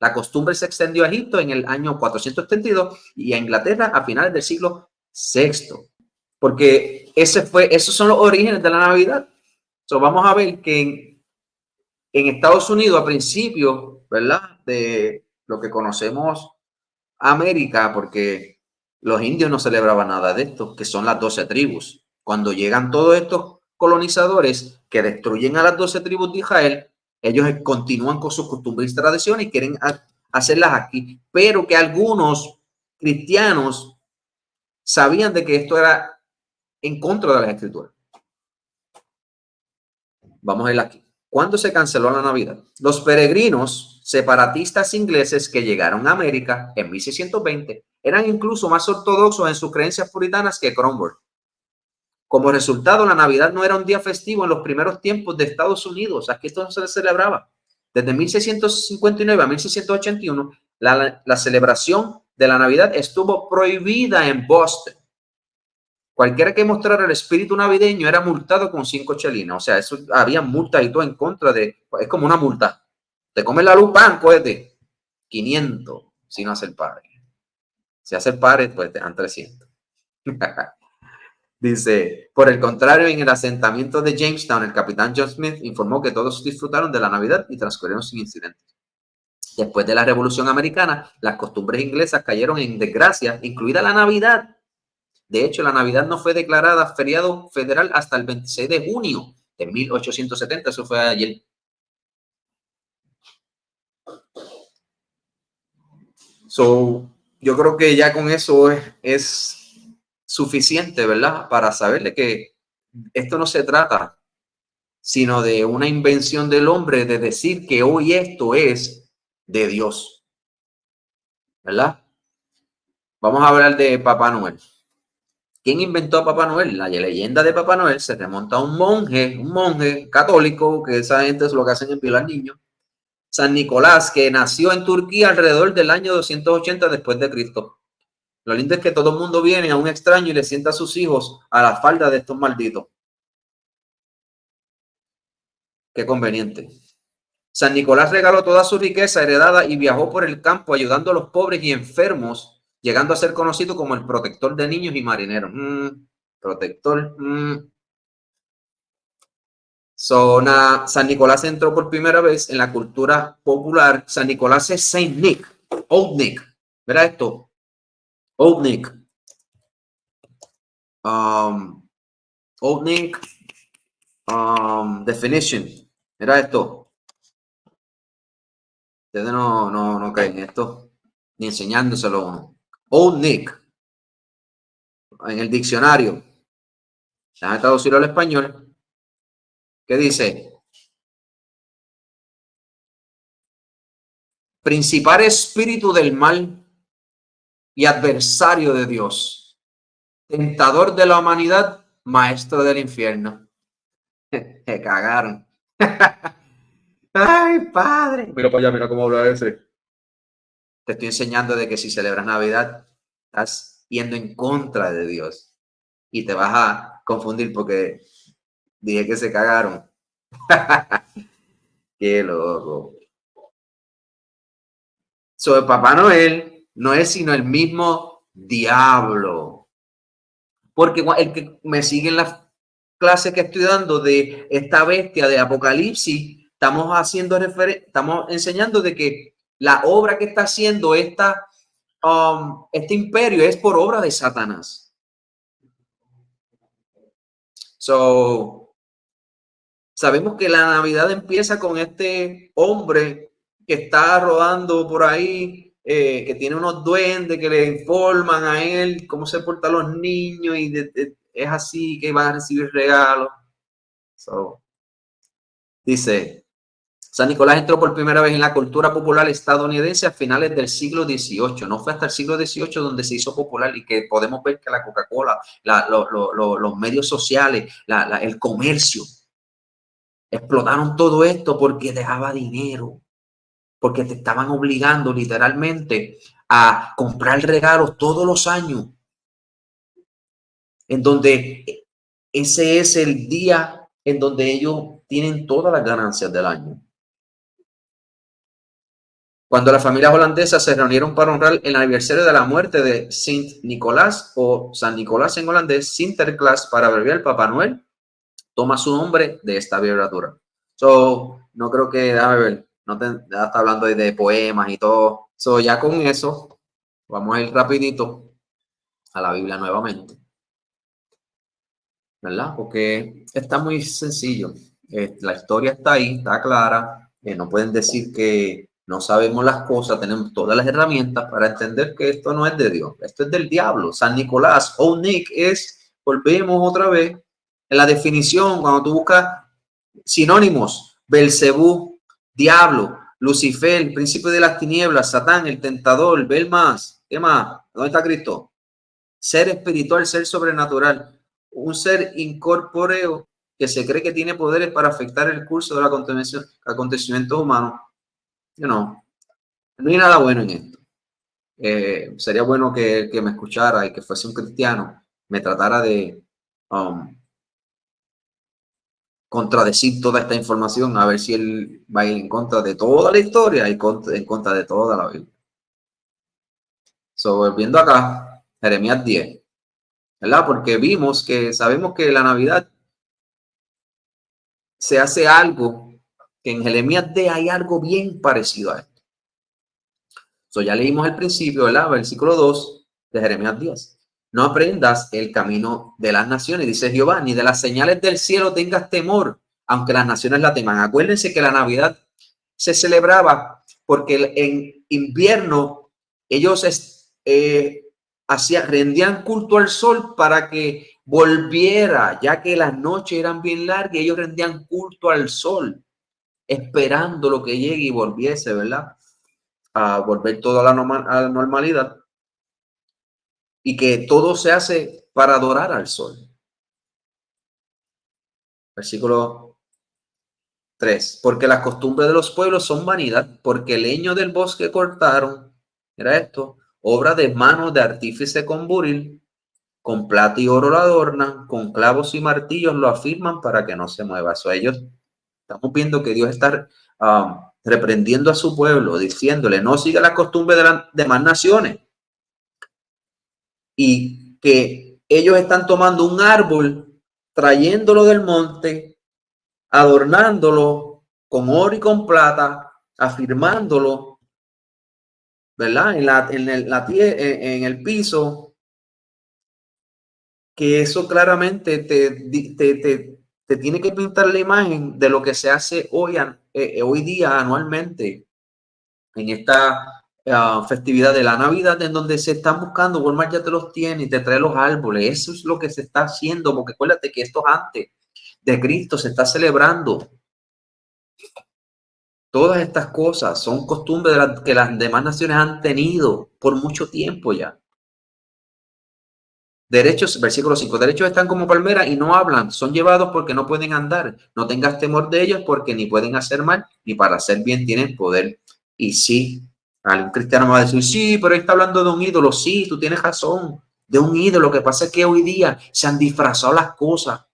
La costumbre se extendió a Egipto en el año 432 y a Inglaterra a finales del siglo VI. Porque esos son los orígenes de la Navidad. Vamos a ver que en Estados Unidos a principios, ¿verdad? De lo que conocemos América, porque los indios no celebraban nada de esto, que son las 12 tribus. Cuando llegan todos estos colonizadores que destruyen a las 12 tribus de Israel, ellos continúan con sus costumbres y tradiciones y quieren hacerlas aquí, pero que algunos cristianos sabían de que esto era en contra de las escrituras. Vamos a ir aquí. ¿Cuándo se canceló la Navidad? Los peregrinos separatistas ingleses que llegaron a América en 1620 eran incluso más ortodoxos en sus creencias puritanas que Cromwell. Como resultado, la Navidad no era un día festivo en los primeros tiempos de Estados Unidos. Aquí esto no se celebraba. Desde 1659 a 1681, la celebración de la Navidad estuvo prohibida en Boston. Cualquiera que mostrara el espíritu navideño era multado con 5 chelinas. O sea, eso había multas y todo en contra de... Es como una multa. Te comes la luz, pan, cógete 500 si no hace el padre. Si hace el padre, pues te dan 300. Dice, por el contrario, en el asentamiento de Jamestown, el capitán John Smith informó que todos disfrutaron de la Navidad y transcurrieron sin incidentes. Después de la Revolución Americana, las costumbres inglesas cayeron en desgracia, incluida la Navidad. De hecho, la Navidad no fue declarada feriado federal hasta el 26 de junio de 1870. Eso fue ayer. Yo creo que ya con eso es suficiente, ¿verdad? Para saberle que esto no se trata sino de una invención del hombre de decir que hoy esto es de Dios, ¿verdad? Vamos a hablar de Papá Noel. ¿Quién inventó a Papá Noel? La leyenda de Papá Noel se remonta a un monje católico, que esa gente es lo que hacen en violar niños. San Nicolás, que nació en Turquía alrededor del año 280 después de Cristo. Lo lindo es que todo el mundo viene a un extraño y le sienta a sus hijos a la falda de estos malditos. Qué conveniente. San Nicolás regaló toda su riqueza heredada y viajó por el campo ayudando a los pobres y enfermos, llegando a ser conocido como el protector de niños y marineros. Protector. San Nicolás entró por primera vez en la cultura popular. San Nicolás es Saint Nick, Old Nick. Verá esto. Old Nick. Old Nick. Definition. Mira esto. Ustedes no creen esto, ni enseñándoselo a uno. Old Nick. En el diccionario. Déjame traducirlo al español. ¿Qué dice? Principal espíritu del mal y adversario de Dios. Tentador de la humanidad, maestro del infierno. Se cagaron. Ay, padre. Mira para allá, mira cómo habla ese. Te estoy enseñando de que si celebras Navidad, estás yendo en contra de Dios. Y te vas a confundir porque dije que se cagaron. Qué loco. So, Papá Noel no es sino el mismo diablo. Porque el que me sigue en las clases que estoy dando de esta bestia de Apocalipsis, estamos enseñando de que la obra que está haciendo este imperio es por obra de Satanás. So, sabemos que la Navidad empieza con este hombre que está rodando por ahí, que tiene unos duendes que le informan a él cómo se portan los niños y es así que van a recibir regalos. So, dice, San Nicolás entró por primera vez en la cultura popular estadounidense a finales del siglo XVIII. No fue hasta el siglo XVIII donde se hizo popular y que podemos ver que la Coca-Cola, los medios sociales, el comercio, explotaron todo esto porque dejaba dinero, porque te estaban obligando literalmente a comprar regalos todos los años, en donde ese es el día en donde ellos tienen todas las ganancias del año. Cuando las familias holandesas se reunieron para honrar el aniversario de la muerte de Sint Nicolás o San Nicolás en holandés, Sinterklaas, para abreviar, Papá Noel toma su nombre de esta abreviatura. So, no creo que, déjame ver, ya está hablando de poemas y todo. So, ya con eso, vamos a ir rapidito a la Biblia nuevamente, ¿verdad? Porque está muy sencillo. La historia está ahí, está clara. No pueden decir que no sabemos las cosas, tenemos todas las herramientas para entender que esto no es de Dios, esto es del diablo. San Nicolás o Nick volvemos otra vez en la definición, cuando tú buscas sinónimos, Belcebú, diablo, Lucifer, el príncipe de las tinieblas, Satán, el tentador, ¿ves más? ¿Qué más? ¿Dónde está Cristo? Ser espiritual, ser sobrenatural, un ser incorpóreo que se cree que tiene poderes para afectar el curso de los acontecimientos humanos. No hay nada bueno en esto. Sería bueno que me escuchara y que fuese un cristiano, me tratara de contradecir toda esta información, a ver si él va a ir en contra de toda la historia y en contra de toda la Biblia. So, volviendo acá, Jeremías 10, ¿verdad? Porque sabemos que la Navidad se hace algo, que en Jeremías 10 hay algo bien parecido a esto. So, ya leímos el principio, ¿verdad? Versículo 2 de Jeremías 10. No aprendas el camino de las naciones, dice Jehová, ni de las señales del cielo tengas temor, aunque las naciones la teman. Acuérdense que la Navidad se celebraba porque en invierno ellos rendían culto al sol para que volviera, ya que las noches eran bien largas, ellos rendían culto al sol, esperando lo que llegue y volviese, ¿verdad? A volver todo a la normalidad. Y que todo se hace para adorar al sol. Versículo 3. Porque las costumbres de los pueblos son vanidad, porque el leño del bosque cortaron, era esto, obra de manos de artífice con buril, con plata y oro lo adornan, con clavos y martillos lo afirman para que no se mueva. Eso ellos, estamos viendo que Dios está reprendiendo a su pueblo, diciéndole, no siga la costumbre de las demás naciones. Y que ellos están tomando un árbol, trayéndolo del monte, adornándolo con oro y con plata, afirmándolo, ¿verdad? En el piso, que eso claramente te tiene que pintar la imagen de lo que se hace hoy día anualmente en esta festividad de la Navidad, en donde se están buscando, Walmart ya te los tiene y te trae los árboles. Eso es lo que se está haciendo, porque acuérdate que esto antes de Cristo se está celebrando. Todas estas cosas son costumbres que las demás naciones han tenido por mucho tiempo ya. Derechos, versículo 5, derechos están como palmeras y no hablan, son llevados porque no pueden andar. No tengas temor de ellos porque ni pueden hacer mal, ni para hacer bien tienen poder. Y sí, algún cristiano me va a decir, sí, pero ahí está hablando de un ídolo. Sí, tú tienes razón, de un ídolo. Lo que pasa es que hoy día se han disfrazado las cosas.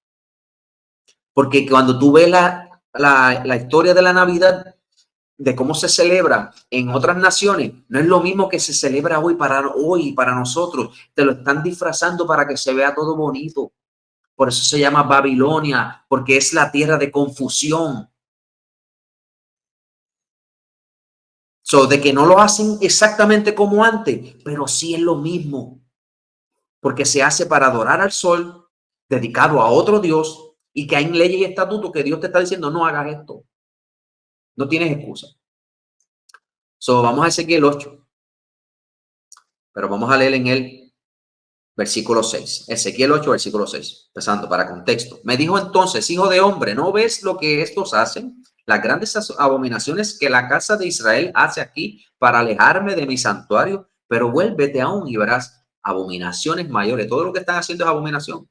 Porque cuando tú ves la historia de la Navidad, de cómo se celebra en otras naciones, no es lo mismo que se celebra hoy para nosotros. Te lo están disfrazando para que se vea todo bonito. Por eso se llama Babilonia, porque es la tierra de confusión. De que no lo hacen exactamente como antes, pero sí es lo mismo, porque se hace para adorar al sol, dedicado a otro Dios, y que hay leyes y estatutos que Dios te está diciendo, no hagas esto. No tienes excusa. Vamos a Ezequiel 8, pero vamos a leer en él versículo 6. Ezequiel 8, versículo 6. Empezando para contexto. Me dijo entonces, hijo de hombre, ¿no ves lo que estos hacen? Las grandes abominaciones que la casa de Israel hace aquí para alejarme de mi santuario, pero vuélvete aún y verás abominaciones mayores. Todo lo que están haciendo es abominación.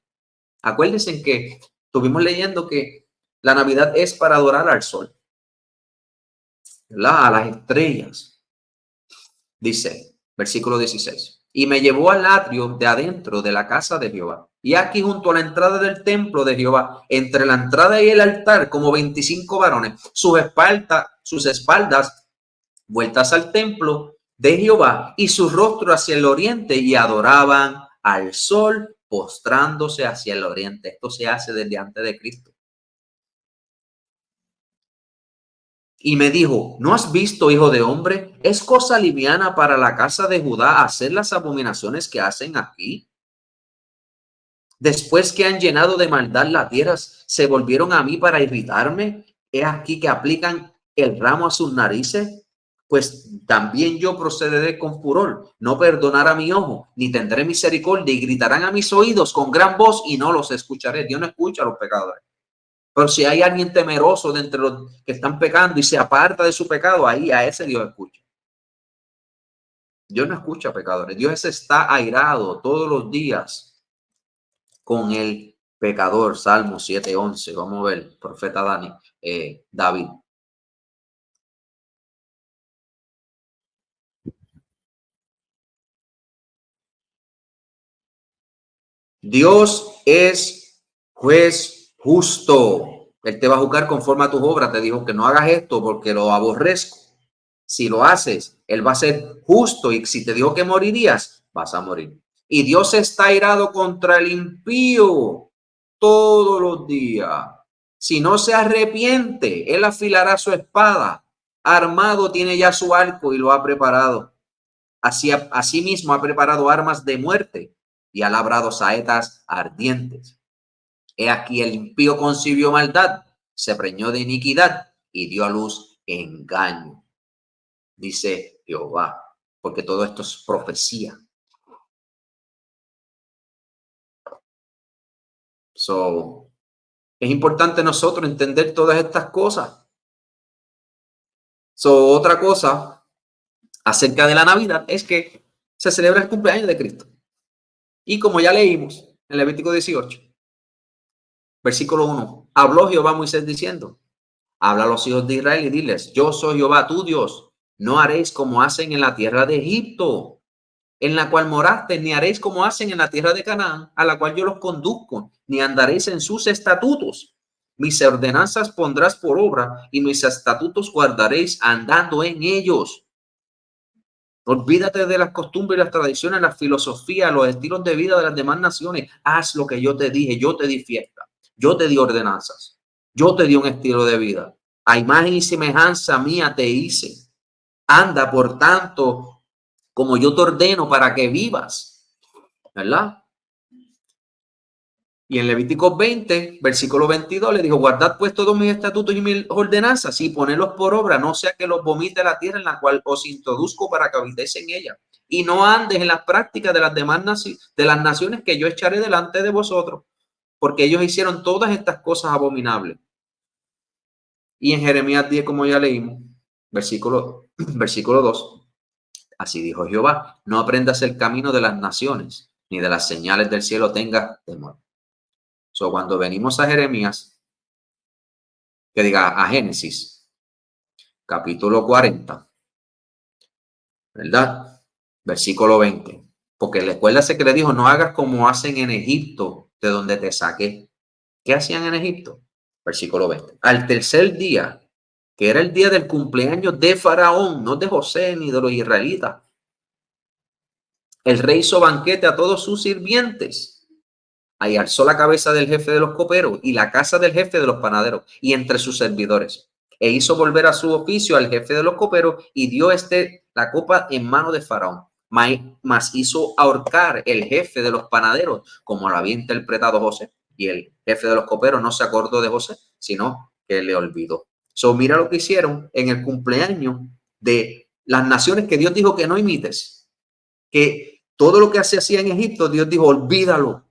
Acuérdense que estuvimos leyendo que la Navidad es para adorar al sol, ¿verdad? A las estrellas. Dice, versículo 16. Y me llevó al atrio de adentro de la casa de Jehová. Y aquí junto a la entrada del templo de Jehová, entre la entrada y el altar, como 25 varones, sus espaldas vueltas al templo de Jehová y su rostro hacia el oriente, y adoraban al sol postrándose hacia el oriente. Esto se hace desde antes de Cristo. Y me dijo, ¿no has visto, hijo de hombre? ¿Es cosa liviana para la casa de Judá hacer las abominaciones que hacen aquí? Después que han llenado de maldad la tierra, se volvieron a mí para irritarme. He aquí que aplican el ramo a sus narices. Pues también yo procederé con furor, no perdonará mi ojo, ni tendré misericordia, y gritarán a mis oídos con gran voz y no los escucharé. Dios no escucha a los pecadores. Pero si hay alguien temeroso de entre los que están pecando y se aparta de su pecado, ahí a ese Dios escucha. Dios no escucha a pecadores. Dios está airado todos los días con el pecador. Salmo 7:11. Vamos a ver, profeta David. Dios es juez justo. Él te va a juzgar conforme a tus obras. Te dijo que no hagas esto porque lo aborrezco. Si lo haces, Él va a ser justo, y si te dijo que morirías, vas a morir. Y Dios está airado contra el impío todos los días. Si no se arrepiente, Él afilará su espada. Armado tiene ya su arco y lo ha preparado. Así mismo ha preparado armas de muerte y ha labrado saetas ardientes. He aquí el impío concibió maldad, se preñó de iniquidad y dio a luz engaño, dice Jehová, porque todo esto es profecía. Es importante nosotros entender todas estas cosas. Otra cosa acerca de la Navidad es que se celebra el cumpleaños de Cristo. Y como ya leímos, En Levítico 18, versículo 1. Habló Jehová a Moisés diciendo, habla a los hijos de Israel y diles, yo soy Jehová tu Dios, no haréis como hacen en la tierra de Egipto, en la cual moraste, ni haréis como hacen en la tierra de Canaán, a la cual yo los conduzco, ni andaréis en sus estatutos. Mis ordenanzas pondrás por obra y mis estatutos guardaréis andando en ellos. Olvídate de las costumbres, las tradiciones, las filosofías, los estilos de vida de las demás naciones. Haz lo que yo te dije, yo te di fiesta, yo te di ordenanzas, yo te di un estilo de vida. A imagen y semejanza mía te hice. Anda, por tanto, como yo te ordeno para que vivas, ¿verdad? Y en Levítico 20, versículo 22, le dijo, guardad pues todos mis estatutos y mis ordenanzas y ponedlos por obra, no sea que los vomite la tierra en la cual os introduzco para que habitéis en ella. Y no andes en las prácticas de las demás de las naciones que yo echaré delante de vosotros, porque ellos hicieron todas estas cosas abominables. Y en Jeremías 10, como ya leímos, versículo 2, así dijo Jehová, no aprendas el camino de las naciones, ni de las señales del cielo tengas temor. So, cuando venimos a Jeremías, que diga a Génesis, capítulo 40, ¿verdad? Versículo 20. Porque recuérdase que le dijo, no hagas como hacen en Egipto, de donde te saqué. ¿Qué hacían en Egipto? Versículo 20. Al tercer día, que era el día del cumpleaños de Faraón, no de José ni de los israelitas, el rey hizo banquete a todos sus sirvientes. Ahí alzó la cabeza del jefe de los coperos y la casa del jefe de los panaderos y entre sus servidores. E hizo volver a su oficio al jefe de los coperos y dio la copa en mano de Faraón. Mas hizo ahorcar el jefe de los panaderos, como lo había interpretado José. Y el jefe de los coperos no se acordó de José, sino que le olvidó. So, mira lo que hicieron en el cumpleaños de las naciones que Dios dijo que no imites. Que todo lo que se hacía en Egipto, Dios dijo, olvídalo.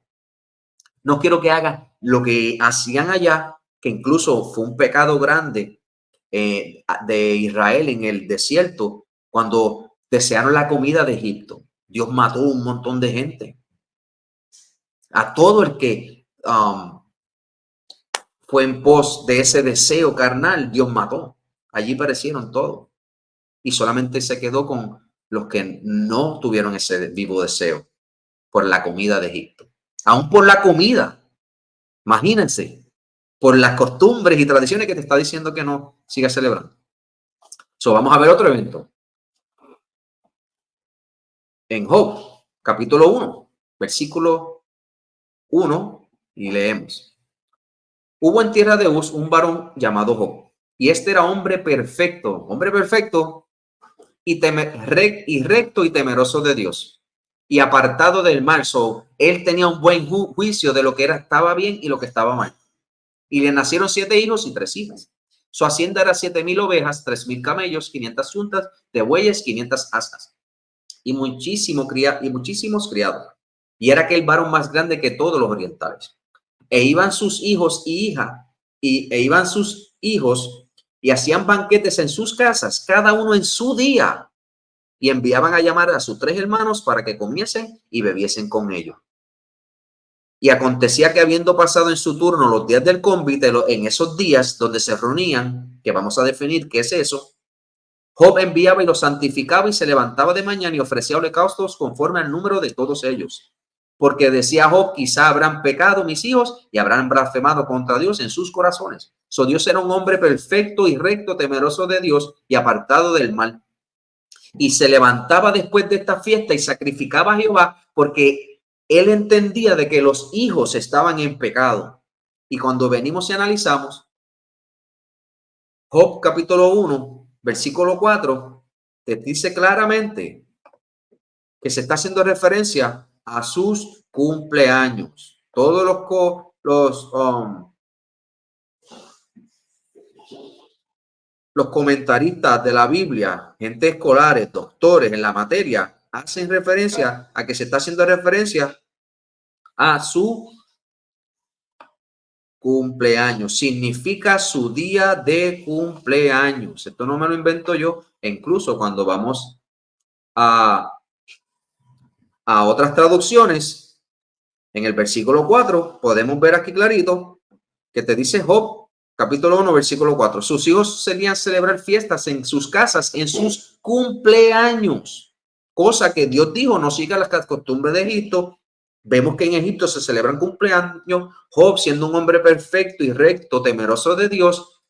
No quiero que hagan lo que hacían allá, que incluso fue un pecado grande de Israel en el desierto, cuando desearon la comida de Egipto. Dios mató un montón de gente. A todo el que fue en pos de ese deseo carnal, Dios mató. Allí perecieron todos. Y solamente se quedó con los que no tuvieron ese vivo deseo por la comida de Egipto. Aún por la comida. Imagínense, por las costumbres y tradiciones que te está diciendo que no sigas celebrando. So, vamos a ver otro evento. En Job, capítulo 1, versículo 1, y leemos. Hubo en tierra de Uz un varón llamado Job, y este era hombre perfecto y recto y temeroso de Dios, y apartado del mal. So, él tenía un buen juicio de lo que estaba bien y lo que estaba mal. Y le nacieron 7 hijos y 3 hijas. Su hacienda era 7,000 ovejas, 3,000 camellos, 500 yuntas de bueyes, 500 asnas y muchísimos criados. Y era aquel varón más grande que todos los orientales. E iban sus hijos y hacían banquetes en sus casas, cada uno en su día, y enviaban a llamar a sus 3 hermanos para que comiesen y bebiesen con ellos. Y acontecía que habiendo pasado en su turno los días del cónvite, en esos días donde se reunían, que vamos a definir qué es eso, Job enviaba y los santificaba y se levantaba de mañana y ofrecía holocaustos conforme al número de todos ellos. Porque decía Job, quizá habrán pecado mis hijos y habrán blasfemado contra Dios en sus corazones. So, Dios era un hombre perfecto y recto, temeroso de Dios y apartado del mal. Y se levantaba después de esta fiesta y sacrificaba a Jehová porque él entendía de que los hijos estaban en pecado. Y cuando venimos y analizamos, Job capítulo 1, versículo 4, te dice claramente que se está haciendo referencia a sus cumpleaños. Todos los comentaristas de la Biblia, gente escolares, doctores en la materia, hacen referencia a que se está haciendo referencia a su cumpleaños. Significa su día de cumpleaños. Esto no me lo invento yo. E incluso cuando vamos a otras traducciones, En el versículo 4 podemos ver aquí clarito que te dice Job, capítulo 1, versículo 4. Sus hijos solían celebrar fiestas en sus casas, en sus cumpleaños, cosa que Dios dijo, no siga las costumbres de Egipto. Vemos que en Egipto se celebran cumpleaños. Job, siendo un hombre perfecto y recto, temeroso de Dios,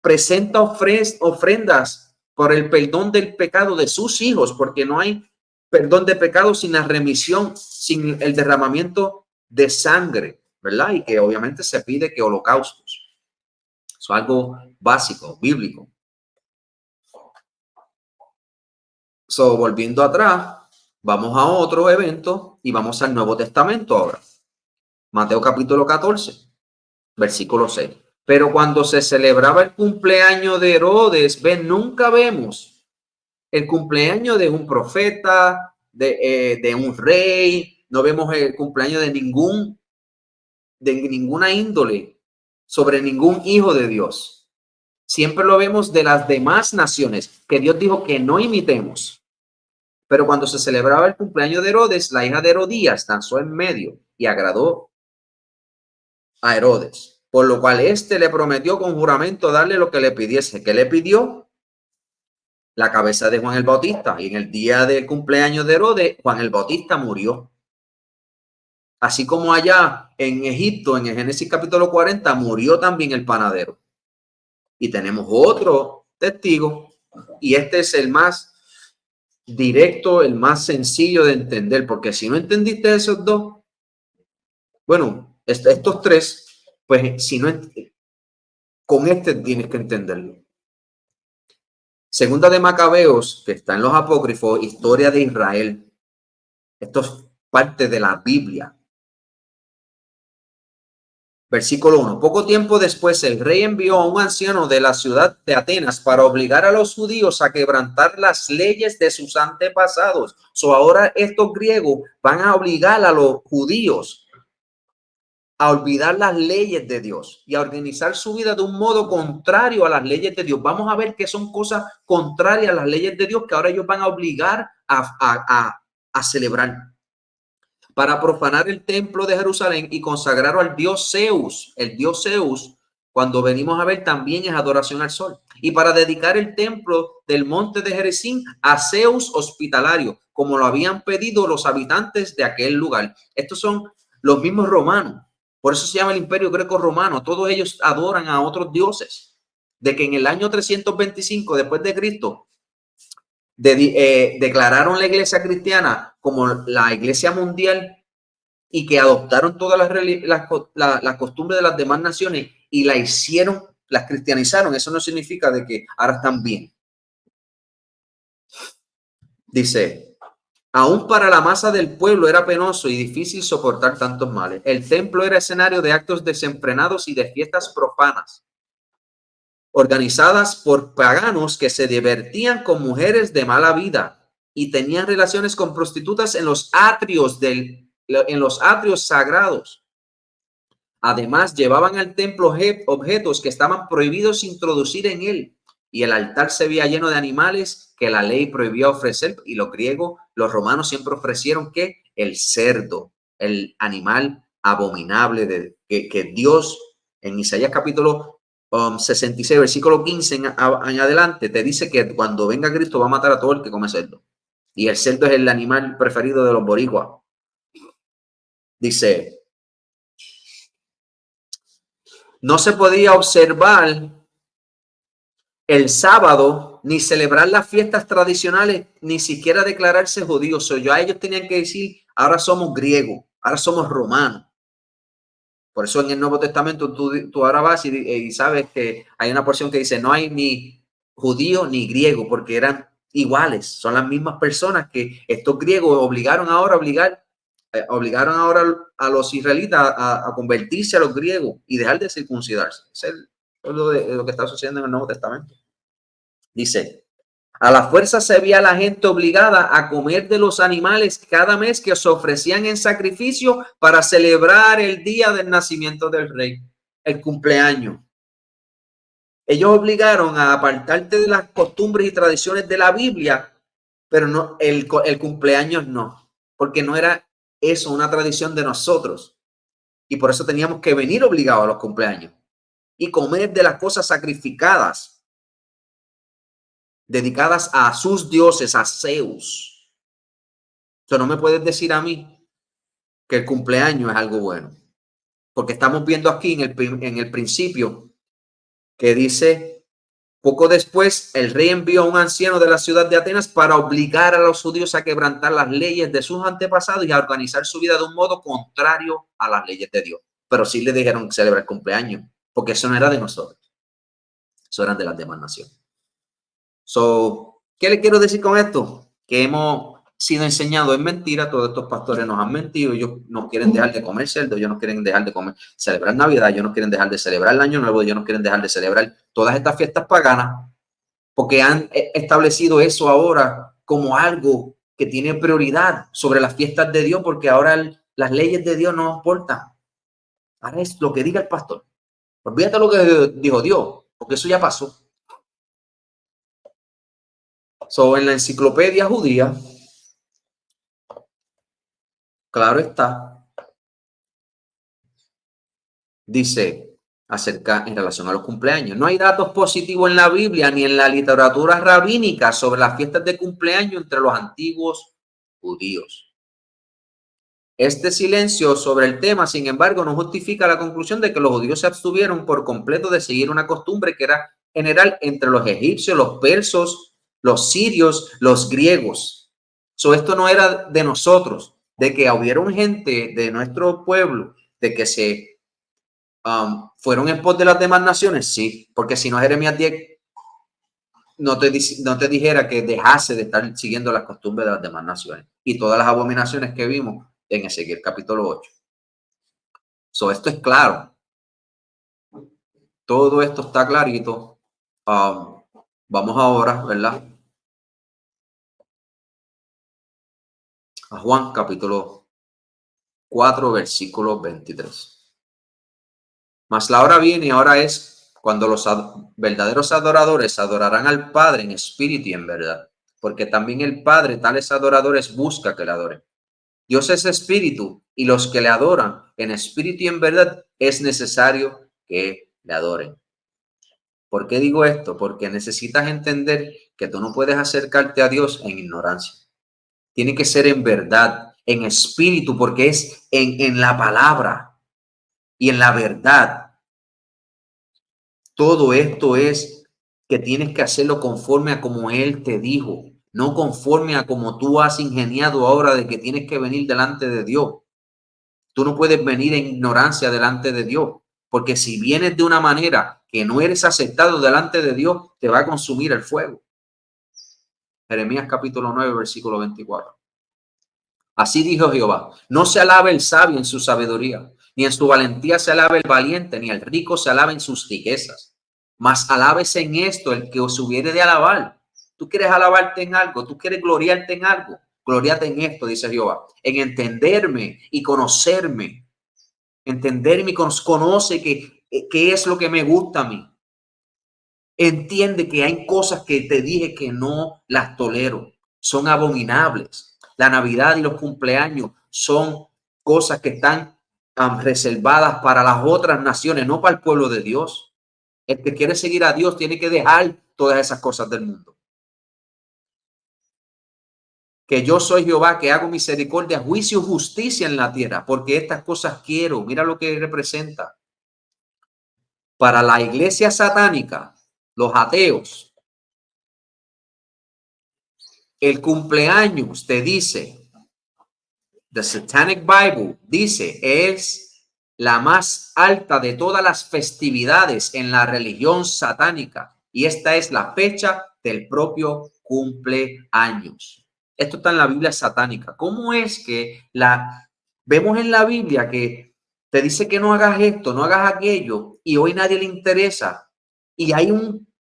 presenta ofrendas por el perdón del pecado de sus hijos, porque no hay perdón de pecado sin la remisión, sin el derramamiento de sangre, ¿verdad? Y que obviamente se pide que holocaustos. Eso es algo básico, bíblico. So, volviendo atrás, vamos a otro evento y vamos al Nuevo Testamento ahora. Mateo capítulo 14, versículo 6. Pero cuando se celebraba el cumpleaños de Herodes, nunca vemos el cumpleaños de un profeta, de un rey, no vemos el cumpleaños de ninguna índole, sobre ningún hijo de Dios. Siempre lo vemos de las demás naciones, que Dios dijo que no imitemos. Pero cuando se celebraba el cumpleaños de Herodes, la hija de Herodías danzó en medio y agradó a Herodes, por lo cual éste le prometió con juramento darle lo que le pidiese. ¿Qué le pidió? La cabeza de Juan el Bautista. Y en el día del cumpleaños de Herodes, Juan el Bautista murió. Así como allá en Egipto, en el Génesis capítulo 40, murió también el panadero. Y tenemos otro testigo, y este es el más directo, el más sencillo de entender, porque si no entendiste esos dos, bueno, estos tres, pues si no, con este tienes que entenderlo. Segunda de Macabeos, que está en los apócrifos, historia de Israel. Esto es parte de la Biblia. Versículo 1. Poco tiempo después el rey envió a un anciano de la ciudad de Atenas para obligar a los judíos a quebrantar las leyes de sus antepasados. Ahora estos griegos van a obligar a los judíos a olvidar las leyes de Dios y a organizar su vida de un modo contrario a las leyes de Dios. Vamos a ver que son cosas contrarias a las leyes de Dios que ahora ellos van a obligar a celebrar. Para profanar el templo de Jerusalén y consagrarlo al dios Zeus. El dios Zeus, cuando venimos a ver, también es adoración al sol. Y para dedicar el templo del monte de Gerizim a Zeus hospitalario, como lo habían pedido los habitantes de aquel lugar. Estos son los mismos romanos. Por eso se llama el imperio greco-romano. Todos ellos adoran a otros dioses. De que en el año 325 después de Cristo, declararon la iglesia cristiana como la iglesia mundial y que adoptaron todas las costumbres de las demás naciones y la hicieron, las cristianizaron. Eso no significa de que ahora están bien. Dice, aún para la masa del pueblo era penoso y difícil soportar tantos males. El templo era escenario de actos desenfrenados y de fiestas profanas, organizadas por paganos que se divertían con mujeres de mala vida y tenían relaciones con prostitutas en los atrios sagrados. Además, llevaban al templo objetos que estaban prohibidos introducir en él, y el altar se veía lleno de animales que la ley prohibía ofrecer. Y los griegos, los romanos siempre ofrecieron que el cerdo, el animal abominable que Dios en Isaías capítulo 66, versículo 15 en adelante, te dice que cuando venga Cristo va a matar a todo el que come cerdo. Y el cerdo es el animal preferido de los boricuas. Dice, no se podía observar el sábado, ni celebrar las fiestas tradicionales, ni siquiera declararse judíos. Ya ellos tenían que decir, ahora somos griegos, ahora somos romanos. Por eso en el Nuevo Testamento tú ahora vas y sabes que hay una porción que dice, no hay ni judío ni griego, porque eran iguales, son las mismas personas que estos griegos obligaron ahora a los israelitas a convertirse a los griegos y dejar de circuncidarse. Es lo que está sucediendo en el Nuevo Testamento. Dice, a la fuerza se veía la gente obligada a comer de los animales cada mes que se ofrecían en sacrificio para celebrar el día del nacimiento del rey, el cumpleaños. Ellos obligaron a apartarte de las costumbres y tradiciones de la Biblia, pero no el cumpleaños no, porque no era eso una tradición de nosotros. Y por eso teníamos que venir obligados a los cumpleaños y comer de las cosas sacrificadas, dedicadas a sus dioses, a Zeus. Entonces no me puedes decir a mí que el cumpleaños es algo bueno. Porque estamos viendo aquí en el principio que dice, poco después el rey envió a un anciano de la ciudad de Atenas para obligar a los judíos a quebrantar las leyes de sus antepasados y a organizar su vida de un modo contrario a las leyes de Dios. Pero sí le dijeron que celebrar el cumpleaños, porque eso no era de nosotros, eso eran de las demás naciones. ¿Qué le quiero decir con esto? Que hemos sido enseñados en mentira, todos estos pastores nos han mentido, ellos no quieren dejar de comer cerdo, ellos no quieren dejar de celebrar Navidad, ellos no quieren dejar de celebrar el Año Nuevo, ellos no quieren dejar de celebrar todas estas fiestas paganas, porque han establecido eso ahora como algo que tiene prioridad sobre las fiestas de Dios, porque ahora las leyes de Dios no nos importan. Ahora es lo que diga el pastor. Olvídate lo que dijo Dios, porque eso ya pasó. En la enciclopedia judía, claro está, dice acerca en relación a los cumpleaños. No hay datos positivos en la Biblia ni en la literatura rabínica sobre las fiestas de cumpleaños entre los antiguos judíos. Este silencio sobre el tema, sin embargo, no justifica la conclusión de que los judíos se abstuvieron por completo de seguir una costumbre que era general entre los egipcios, los persos, los sirios, los griegos. Esto no era de nosotros, de que hubieron gente de nuestro pueblo, de que se fueron en pos de las demás naciones, sí, porque si no Jeremías 10 no te dijera que dejase de estar siguiendo las costumbres de las demás naciones y todas las abominaciones que vimos en Ezequiel capítulo 8. Esto es claro. Todo esto está clarito. Vamos ahora, ¿verdad? A Juan capítulo 4, versículo 23. Mas la hora viene y ahora es cuando los verdaderos adoradores adorarán al Padre en espíritu y en verdad, porque también el Padre tales adoradores busca que le adoren. Dios es espíritu y los que le adoran en espíritu y en verdad es necesario que le adoren. ¿Por qué digo esto? Porque necesitas entender que tú no puedes acercarte a Dios en ignorancia. Tiene que ser en verdad, en espíritu, porque es en la palabra y en la verdad. Todo esto es que tienes que hacerlo conforme a como Él te dijo, no conforme a como tú has ingeniado ahora de que tienes que venir delante de Dios. Tú no puedes venir en ignorancia delante de Dios, porque si vienes de una manera que no eres aceptado delante de Dios, te va a consumir el fuego. Jeremías capítulo 9, versículo 24. Así dijo Jehová, no se alabe el sabio en su sabiduría, ni en su valentía se alabe el valiente, ni el rico se alabe en sus riquezas. Mas alábese en esto el que os hubiere de alabar. Tú quieres alabarte en algo, tú quieres gloriarte en algo. Gloriate en esto, dice Jehová, en entenderme y conocerme. Entenderme y conoce qué es lo que me gusta a mí. Entiende que hay cosas que te dije que no las tolero. Son abominables. La Navidad y los cumpleaños son cosas que están reservadas para las otras naciones, no para el pueblo de Dios. El que quiere seguir a Dios tiene que dejar todas esas cosas del mundo. Que yo soy Jehová, que hago misericordia, juicio, justicia en la tierra, porque estas cosas quiero. Mira lo que representa. Para la iglesia satánica, los ateos, el cumpleaños te dice, The Satanic Bible dice, es la más alta de todas las festividades en la religión satánica. Y esta es la fecha del propio cumpleaños. Esto está en la Biblia satánica. ¿Cómo es que vemos en la Biblia que te dice que no hagas esto, no hagas aquello, y hoy nadie le interesa? Y hay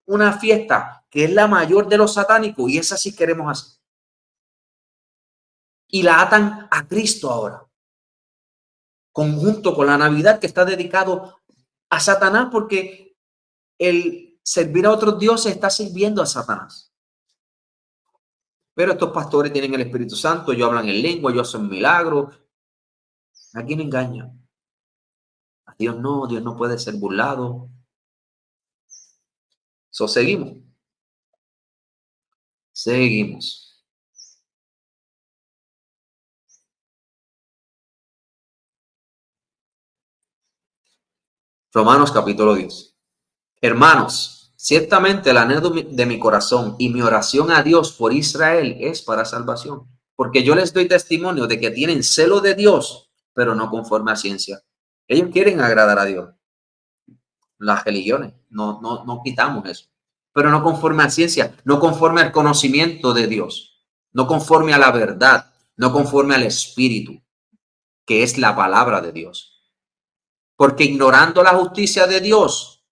una fiesta que es la mayor de los satánicos, y esa sí queremos hacer. Y la atan a Cristo ahora, conjunto con la Navidad que está dedicado a Satanás, porque el servir a otros dioses está sirviendo a Satanás. Pero estos pastores tienen el Espíritu Santo, ellos hablan en lengua, ellos hacen milagros, ¿A quién engaña? A Dios no puede ser burlado. Seguimos. Seguimos. Romanos capítulo 10. Hermanos, ciertamente el anhelo de mi corazón y mi oración a Dios por Israel es para salvación, porque yo les doy testimonio de que tienen celo de Dios, pero no conforme a ciencia. Ellos quieren agradar a Dios. Las religiones, no quitamos eso, pero no conforme a ciencia, no conforme al conocimiento de Dios, no conforme a la verdad, no conforme al Espíritu, que es la palabra de Dios. Porque ignorando la justicia de Dios,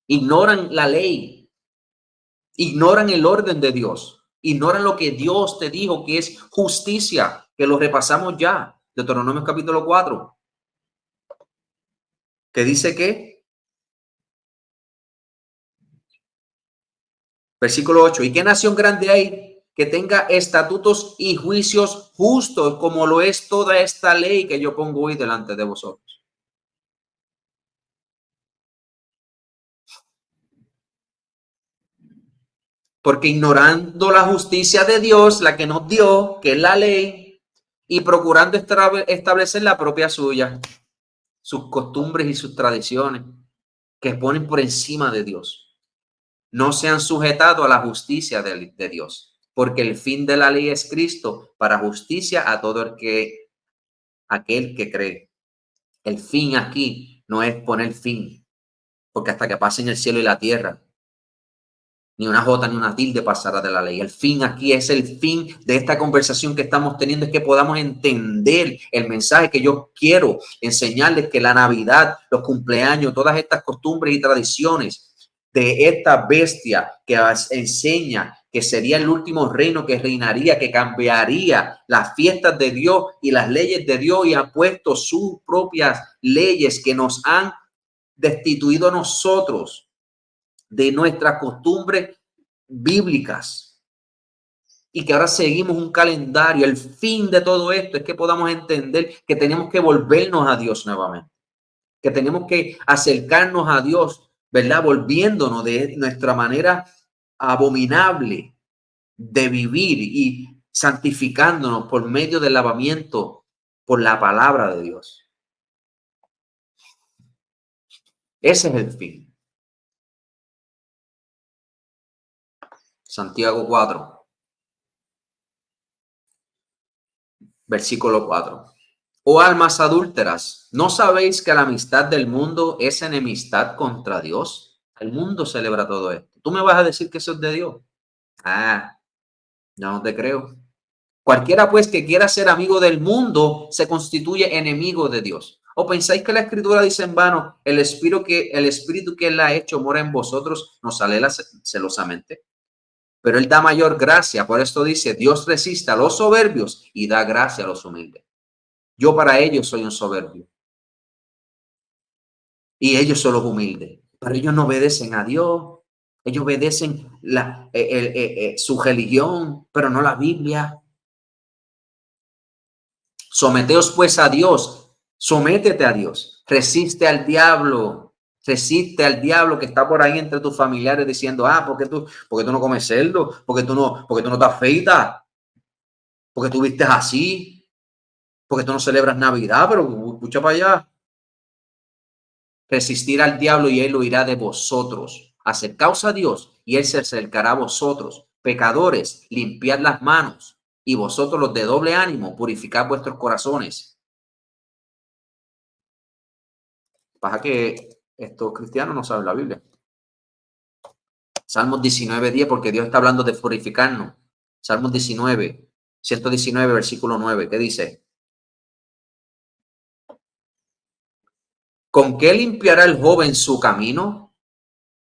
ignoran la ley, ignoran el orden de Dios, ignoran lo que Dios te dijo que es justicia, que lo repasamos ya, Deuteronomio capítulo 4, que dice que, versículo 8, ¿y qué nación grande hay que tenga estatutos y juicios justos como lo es toda esta ley que yo pongo hoy delante de vosotros? Porque ignorando la justicia de Dios, la que nos dio, que es la ley, y procurando establecer la propia suya, sus costumbres y sus tradiciones, que ponen por encima de Dios, no se han sujetado a la justicia de Dios, porque el fin de la ley es Cristo para justicia a todo aquel que cree. El fin aquí no es poner fin, porque hasta que pasen el cielo y la tierra, ni una jota ni una tilde pasará de la ley. El fin aquí es el fin de esta conversación que estamos teniendo, es que podamos entender el mensaje que yo quiero enseñarles, que la Navidad, los cumpleaños, todas estas costumbres y tradiciones de esta bestia que enseña que sería el último reino que reinaría, que cambiaría las fiestas de Dios y las leyes de Dios, y ha puesto sus propias leyes que nos han destituido a nosotros de nuestras costumbres bíblicas, y que ahora seguimos un calendario. El fin de todo esto es que podamos entender que tenemos que volvernos a Dios nuevamente, que tenemos que acercarnos a Dios, ¿verdad? Volviéndonos de nuestra manera abominable de vivir y santificándonos por medio del lavamiento por la palabra de Dios. Ese es el fin. Santiago 4, versículo 4. Oh almas adúlteras, ¿no sabéis que la amistad del mundo es enemistad contra Dios? El mundo celebra todo esto. ¿Tú me vas a decir que eso es de Dios? Ah, yo no te creo. Cualquiera pues que quiera ser amigo del mundo se constituye enemigo de Dios. ¿O pensáis que la Escritura dice en vano, el espíritu que Él ha hecho mora en vosotros, nos anhela celosamente? Pero Él da mayor gracia. Por esto dice, Dios resiste a los soberbios y da gracia a los humildes. Yo para ellos soy un soberbio y ellos son los humildes. Pero ellos no obedecen a Dios. Ellos obedecen su religión, pero no la Biblia. Someteos pues a Dios. Sométete a Dios. Resiste al diablo. Resiste al diablo que está por ahí entre tus familiares diciendo, ¿por qué tú no comes cerdo? ¿Por qué tú no te afeitas? ¿Por qué tú vistes así? ¿Por qué tú no celebras Navidad? Pero escucha para allá. Resistir al diablo y él huirá de vosotros. Acercaos a Dios y él se acercará a vosotros. Pecadores, limpiad las manos, y vosotros los de doble ánimo, purificad vuestros corazones. Pasa que estos cristianos no saben la Biblia. Salmos 19:10, porque Dios está hablando de purificarnos. Salmos 119, versículo 9, ¿qué dice? ¿Con qué limpiará el joven su camino?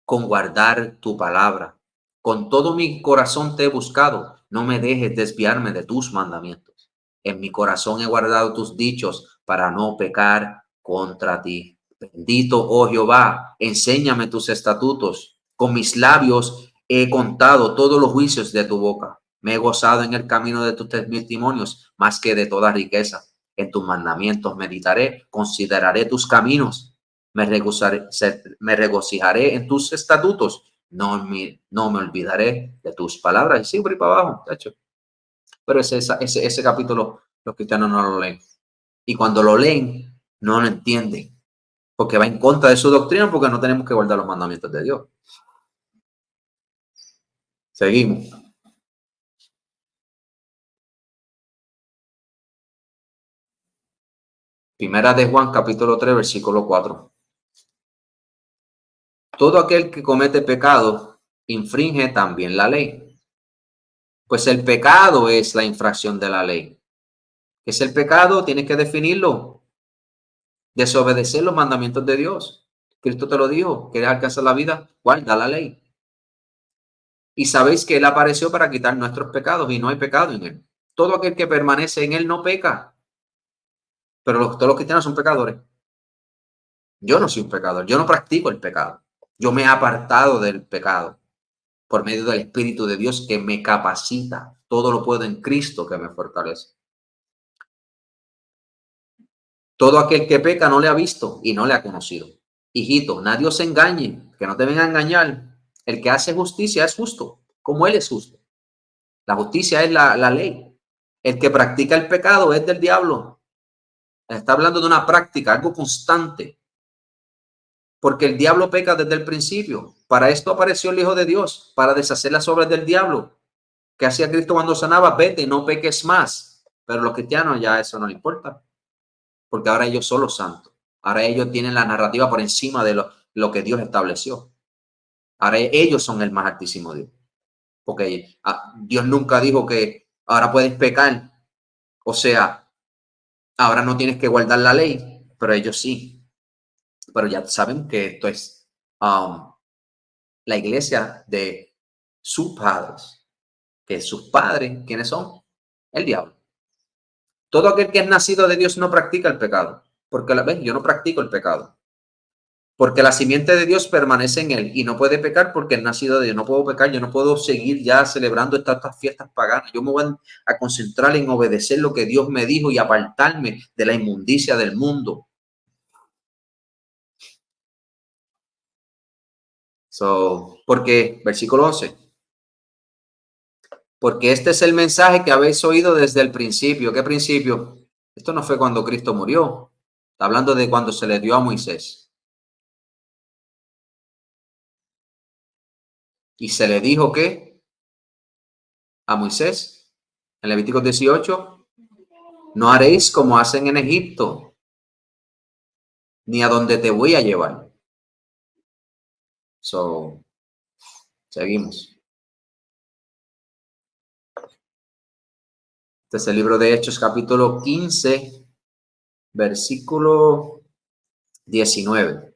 Con guardar tu palabra. Con todo mi corazón te he buscado. No me dejes desviarme de tus mandamientos. En mi corazón he guardado tus dichos para no pecar contra ti. Bendito, oh Jehová, enséñame tus estatutos. Con mis labios he contado todos los juicios de tu boca. Me he gozado en el camino de tus testimonios más que de toda riqueza. en tus mandamientos meditaré, consideraré tus caminos, me regocijaré en tus estatutos, no me olvidaré de tus palabras. Y siempre para abajo, de hecho. Pero ese capítulo los cristianos no lo leen. Y cuando lo leen, no lo entienden. Porque va en contra de su doctrina, porque no tenemos que guardar los mandamientos de Dios. Seguimos. Primera de Juan, capítulo 3, versículo 4. Todo aquel que comete pecado infringe también la ley. Pues el pecado es la infracción de la ley. ¿Qué es el pecado? Tienes que definirlo. Desobedecer los mandamientos de Dios. Cristo te lo dijo. ¿Quieres alcanzar la vida? Guarda la ley. Y sabéis que Él apareció para quitar nuestros pecados y no hay pecado en Él. Todo aquel que permanece en Él no peca. Pero todos los cristianos son pecadores. Yo no soy un pecador. Yo no practico el pecado. Yo me he apartado del pecado por medio del Espíritu de Dios que me capacita. Todo lo puedo en Cristo que me fortalece. Todo aquel que peca no le ha visto y no le ha conocido. Hijito, nadie os engañe, que no te venga a engañar. El que hace justicia es justo, como Él es justo. La justicia es la ley. El que practica el pecado es del diablo. Está hablando de una práctica, algo constante. Porque el diablo peca desde el principio. Para esto apareció el Hijo de Dios, para deshacer las obras del diablo. ¿Qué hacía Cristo cuando sanaba? Vete, no peques más. Pero los cristianos ya eso no les importa. Porque ahora ellos son los santos. Ahora ellos tienen la narrativa por encima de lo que Dios estableció. Ahora ellos son el más altísimo Dios. Porque Dios nunca dijo que ahora puedes pecar. O sea, ahora no tienes que guardar la ley, pero ellos sí. Pero ya saben que esto es la iglesia de sus padres. Que sus padres, ¿quiénes son? El diablo. Todo aquel que es nacido de Dios no practica el pecado. Porque yo no practico el pecado. Porque la simiente de Dios permanece en él y no puede pecar porque es nacido de Dios. No puedo pecar, yo no puedo seguir ya celebrando estas fiestas paganas. Yo me voy a concentrar en obedecer lo que Dios me dijo y apartarme de la inmundicia del mundo. Porque, versículo 11. Porque este es el mensaje que habéis oído desde el principio. ¿Qué principio? Esto no fue cuando Cristo murió. Está hablando de cuando se le dio a Moisés. Y se le dijo que a Moisés, en Levítico 18, no haréis como hacen en Egipto, ni a donde te voy a llevar. Seguimos. Este es el libro de Hechos, capítulo 15, versículo 19.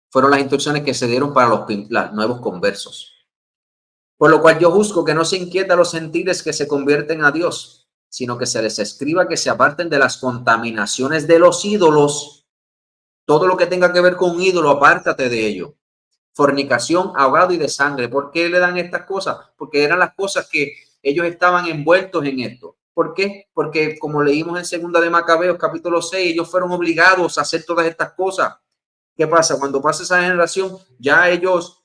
Fueron las instrucciones que se dieron para los nuevos conversos. Por lo cual yo juzgo que no se inquieta a los gentiles que se convierten a Dios, sino que se les escriba que se aparten de las contaminaciones de los ídolos. Todo lo que tenga que ver con un ídolo, apártate de ello. Fornicación, ahogado y de sangre. ¿Por qué le dan estas cosas? Porque eran las cosas que ellos estaban envueltos en esto. ¿Por qué? Porque como leímos en segunda de Macabeos, capítulo 6, ellos fueron obligados a hacer todas estas cosas. ¿Qué pasa? Cuando pasa esa generación, ya ellos,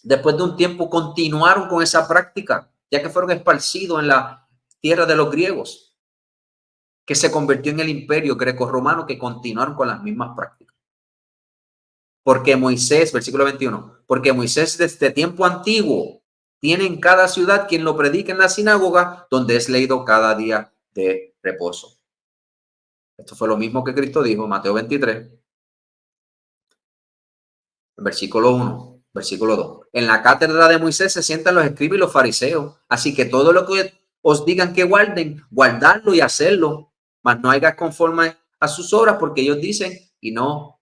después de un tiempo, continuaron con esa práctica, ya que fueron esparcidos en la tierra de los griegos, que se convirtió en el imperio greco-romano, que continuaron con las mismas prácticas. Porque Moisés, versículo 21, porque Moisés desde tiempo antiguo tiene en cada ciudad quien lo predica en la sinagoga, donde es leído cada día de reposo. Esto fue lo mismo que Cristo dijo, Mateo 23, versículo 1, versículo 2. En la cátedra de Moisés se sientan los escribas y los fariseos. Así que todo lo que os digan que guarden, guardarlo y hacerlo, mas no hagas conforme a sus obras, porque ellos dicen y no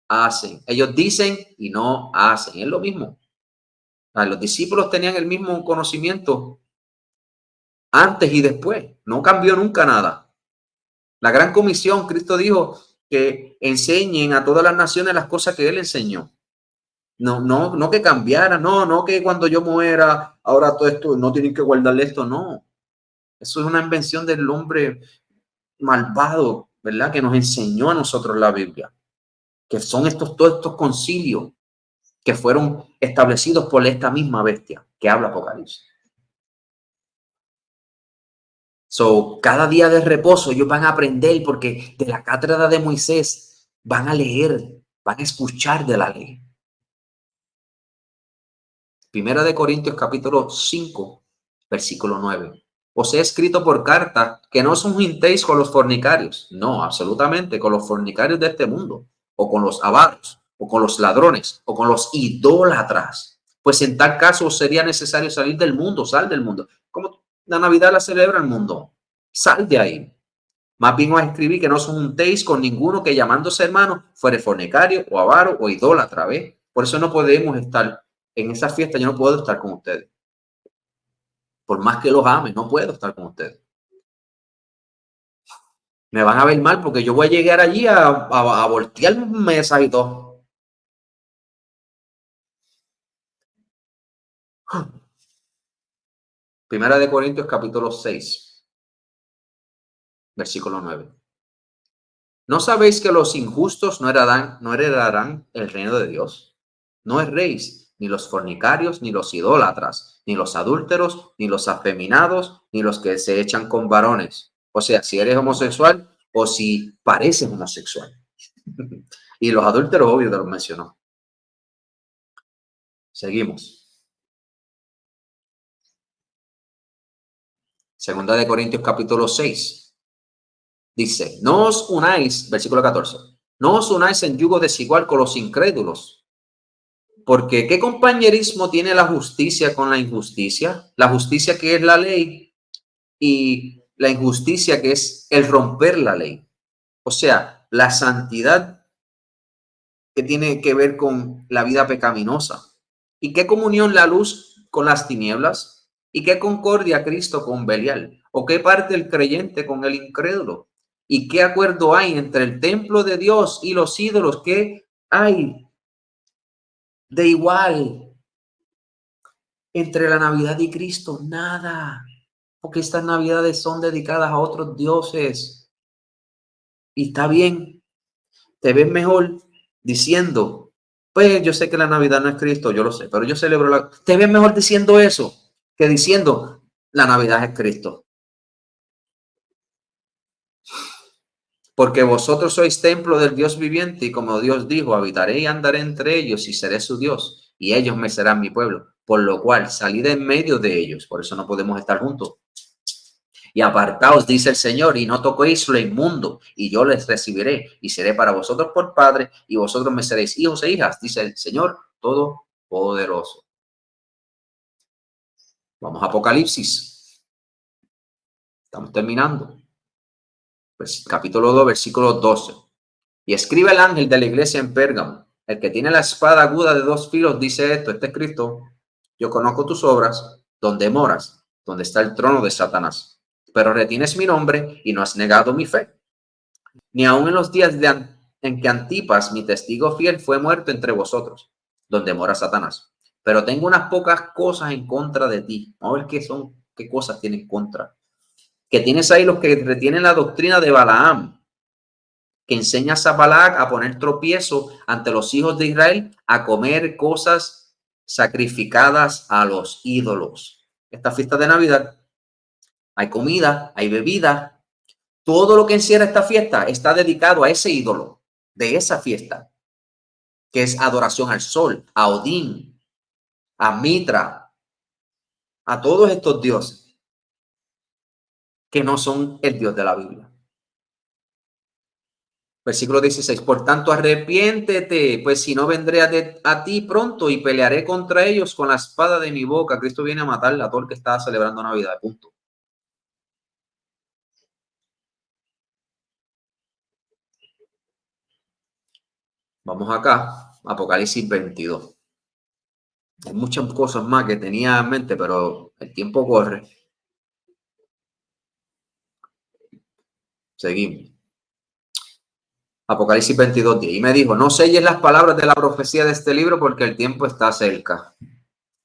hacen. Ellos dicen y no hacen. Es lo mismo. Los discípulos tenían el mismo conocimiento antes y después. No cambió nunca nada. La gran comisión, Cristo dijo que enseñen a todas las naciones las cosas que Él enseñó. No que cambiara, no que cuando yo muera, ahora todo esto, no tienen que guardarle esto, no. Eso es una invención del hombre malvado, ¿verdad? Que nos enseñó a nosotros la Biblia, que son todos estos concilios que fueron establecidos por esta misma bestia que habla Apocalipsis. So, cada día de reposo ellos van a aprender, porque de la cátedra de Moisés van a leer, van a escuchar de la ley. Primera de Corintios capítulo 5, versículo 9. Os he escrito por carta que no os juntéis con los fornicarios. No, absolutamente, con los fornicarios de este mundo, o con los avaros, o con los ladrones, o con los idólatras. Pues en tal caso sería necesario salir del mundo, sal del mundo. Como la Navidad la celebra el mundo, sal de ahí. Más bien os escribí que no os juntéis con ninguno que llamándose hermano fuere fornicario o avaro o idólatra. ¿Ves? Por eso no podemos estar en esa fiesta. Yo no puedo estar con ustedes. Por más que los ame, no puedo estar con ustedes. Me van a ver mal porque yo voy a llegar allí a voltear mesas y todo. Primera de Corintios capítulo 6, versículo 9. ¿No sabéis que los injustos no heredarán el reino de Dios? No erréis, ni los fornicarios, ni los idólatras, ni los adúlteros, ni los afeminados, ni los que se echan con varones. O sea, si eres homosexual o si pareces homosexual. Y los adúlteros, obvio, te los mencionó. Seguimos. Segunda de Corintios capítulo 6. Dice, no os unáis, versículo 14, no os unáis en yugo desigual con los incrédulos. Porque ¿qué compañerismo tiene la justicia con la injusticia? La justicia que es la ley y la injusticia que es el romper la ley. O sea, la santidad que tiene que ver con la vida pecaminosa. ¿Y qué comunión la luz con las tinieblas? ¿Y qué concordia Cristo con Belial? ¿O qué parte el creyente con el incrédulo? ¿Y qué acuerdo hay entre el templo de Dios y los ídolos? ¿Qué hay de igual entre la Navidad y Cristo? Nada, porque estas Navidades son dedicadas a otros dioses. Y está bien, te ves mejor diciendo, pues yo sé que la Navidad no es Cristo, yo lo sé, pero yo celebro la... Te ves mejor diciendo eso que diciendo la Navidad es Cristo. Porque vosotros sois templo del Dios viviente y como Dios dijo, habitaré y andaré entre ellos y seré su Dios y ellos me serán mi pueblo. Por lo cual salid en medio de ellos. Por eso no podemos estar juntos. Y apartaos, dice el Señor, y no toquéis lo inmundo, y yo les recibiré, y seré para vosotros por padre, y vosotros me seréis hijos e hijas, dice el Señor Todopoderoso. Vamos a Apocalipsis. Estamos terminando. Pues, capítulo 2, versículo 12. Y escribe el ángel de la iglesia en Pérgamo, el que tiene la espada aguda de 2 filos, dice esto, este es Cristo. Yo conozco tus obras, donde moras, donde está el trono de Satanás. Pero retienes mi nombre y no has negado mi fe. Ni aun en los días en que Antipas, mi testigo fiel, fue muerto entre vosotros, donde mora Satanás. Pero tengo unas pocas cosas en contra de ti. Vamos a ver qué cosas tiene en contra. Que tienes ahí los que retienen la doctrina de Balaam, que enseñas a Balac a poner tropiezo ante los hijos de Israel, a comer cosas sacrificadas a los ídolos. Esta fiesta de Navidad, hay comida, hay bebida. Todo lo que encierra esta fiesta está dedicado a ese ídolo de esa fiesta, que es adoración al sol, a Odín, a Mitra, a todos estos dioses que no son el Dios de la Biblia. Versículo 16, por tanto arrepiéntete, pues si no vendré a ti pronto y pelearé contra ellos con la espada de mi boca. Cristo viene a matar a todo el que está celebrando Navidad, punto. Vamos acá, Apocalipsis 22. Hay muchas cosas más que tenía en mente, pero el tiempo corre. Seguimos. Apocalipsis 22:10. Y me dijo, no selles las palabras de la profecía de este libro porque el tiempo está cerca.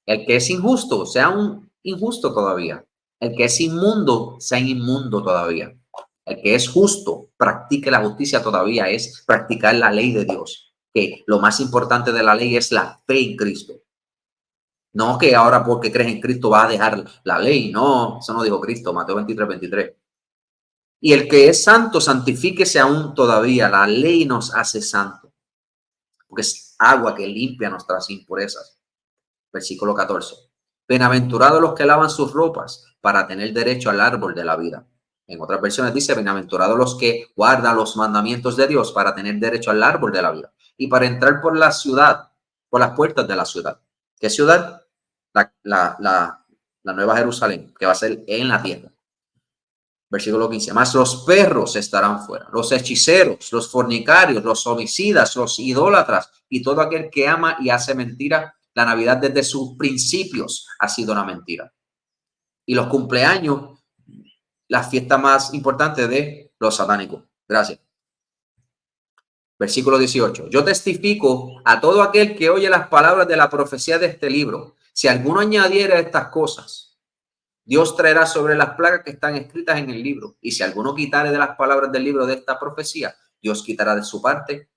El que es injusto, sea un injusto todavía. El que es inmundo, sea inmundo todavía. El que es justo, practique la justicia todavía, es practicar la ley de Dios. Que lo más importante de la ley es la fe en Cristo. No que ahora porque crees en Cristo vas a dejar la ley. No, eso no dijo Cristo, Mateo 23:23. Y el que es santo, santifíquese aún todavía. La ley nos hace santo, porque es agua que limpia nuestras impurezas. Versículo 14. Bienaventurados los que lavan sus ropas para tener derecho al árbol de la vida. En otras versiones dice, bienaventurados los que guardan los mandamientos de Dios para tener derecho al árbol de la vida y para entrar por la ciudad, por las puertas de la ciudad. ¿Qué ciudad? La Nueva Jerusalén, que va a ser en la tierra. Versículo 15. Más los perros estarán fuera, los hechiceros, los fornicarios, los homicidas, los idólatras y todo aquel que ama y hace mentira. La Navidad desde sus principios ha sido una mentira. Y los cumpleaños, la fiesta más importante de los satánicos. Gracias. Versículo 18. Yo testifico a todo aquel que oye las palabras de la profecía de este libro. Si alguno añadiera estas cosas, Dios traerá sobre las plagas que están escritas en el libro. Y si alguno quitare de las palabras del libro de esta profecía, Dios quitará de su parte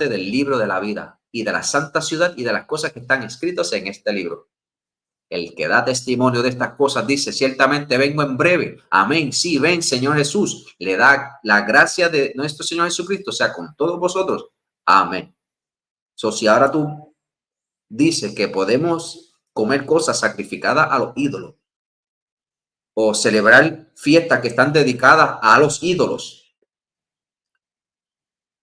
del libro de la vida y de la santa ciudad y de las cosas que están escritas en este libro. El que da testimonio de estas cosas dice, ciertamente vengo en breve. Amén. Sí, ven, Señor Jesús. Le da la gracia de nuestro Señor Jesucristo, o sea, con todos vosotros. Amén. Si ahora tú dices que podemos comer cosas sacrificadas a los ídolos o celebrar fiestas que están dedicadas a los ídolos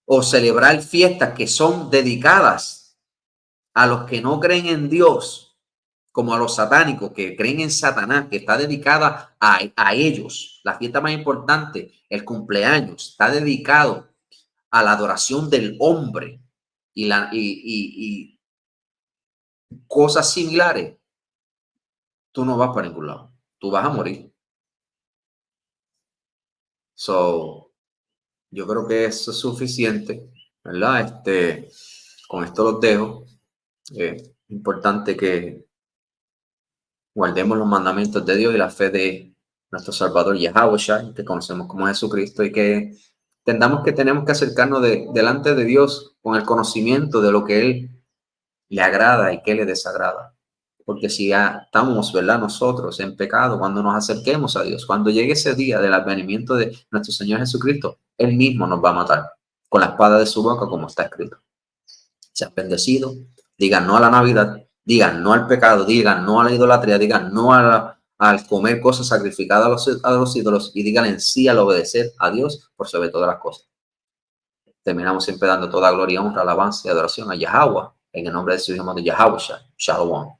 o celebrar fiestas que son dedicadas a los que no creen en Dios, como a los satánicos que creen en Satanás, que está dedicada a ellos. La fiesta más importante, el cumpleaños, está dedicado a la adoración del hombre y cosas similares. Tú no vas para ningún lado. Tú vas a morir. Yo creo que eso es suficiente, ¿verdad? Con esto los dejo. Importante que guardemos los mandamientos de Dios y la fe de nuestro Salvador Yahawashi, que conocemos como Jesucristo, y que entendamos que tenemos que acercarnos delante de Dios con el conocimiento de lo que Él le agrada y que le desagrada. Porque si ya estamos, ¿verdad?, nosotros en pecado, cuando nos acerquemos a Dios, cuando llegue ese día del advenimiento de nuestro Señor Jesucristo, Él mismo nos va a matar con la espada de su boca, como está escrito. Sean bendecidos, digan no a la Navidad, digan no al pecado, digan no a la idolatría, digan no al comer cosas sacrificadas a los ídolos y digan en sí al obedecer a Dios por sobre todas las cosas. Terminamos siempre dando toda gloria, honra, alabanza y adoración a Yahweh en el nombre de su Hijo de Yahawashi. Shalom.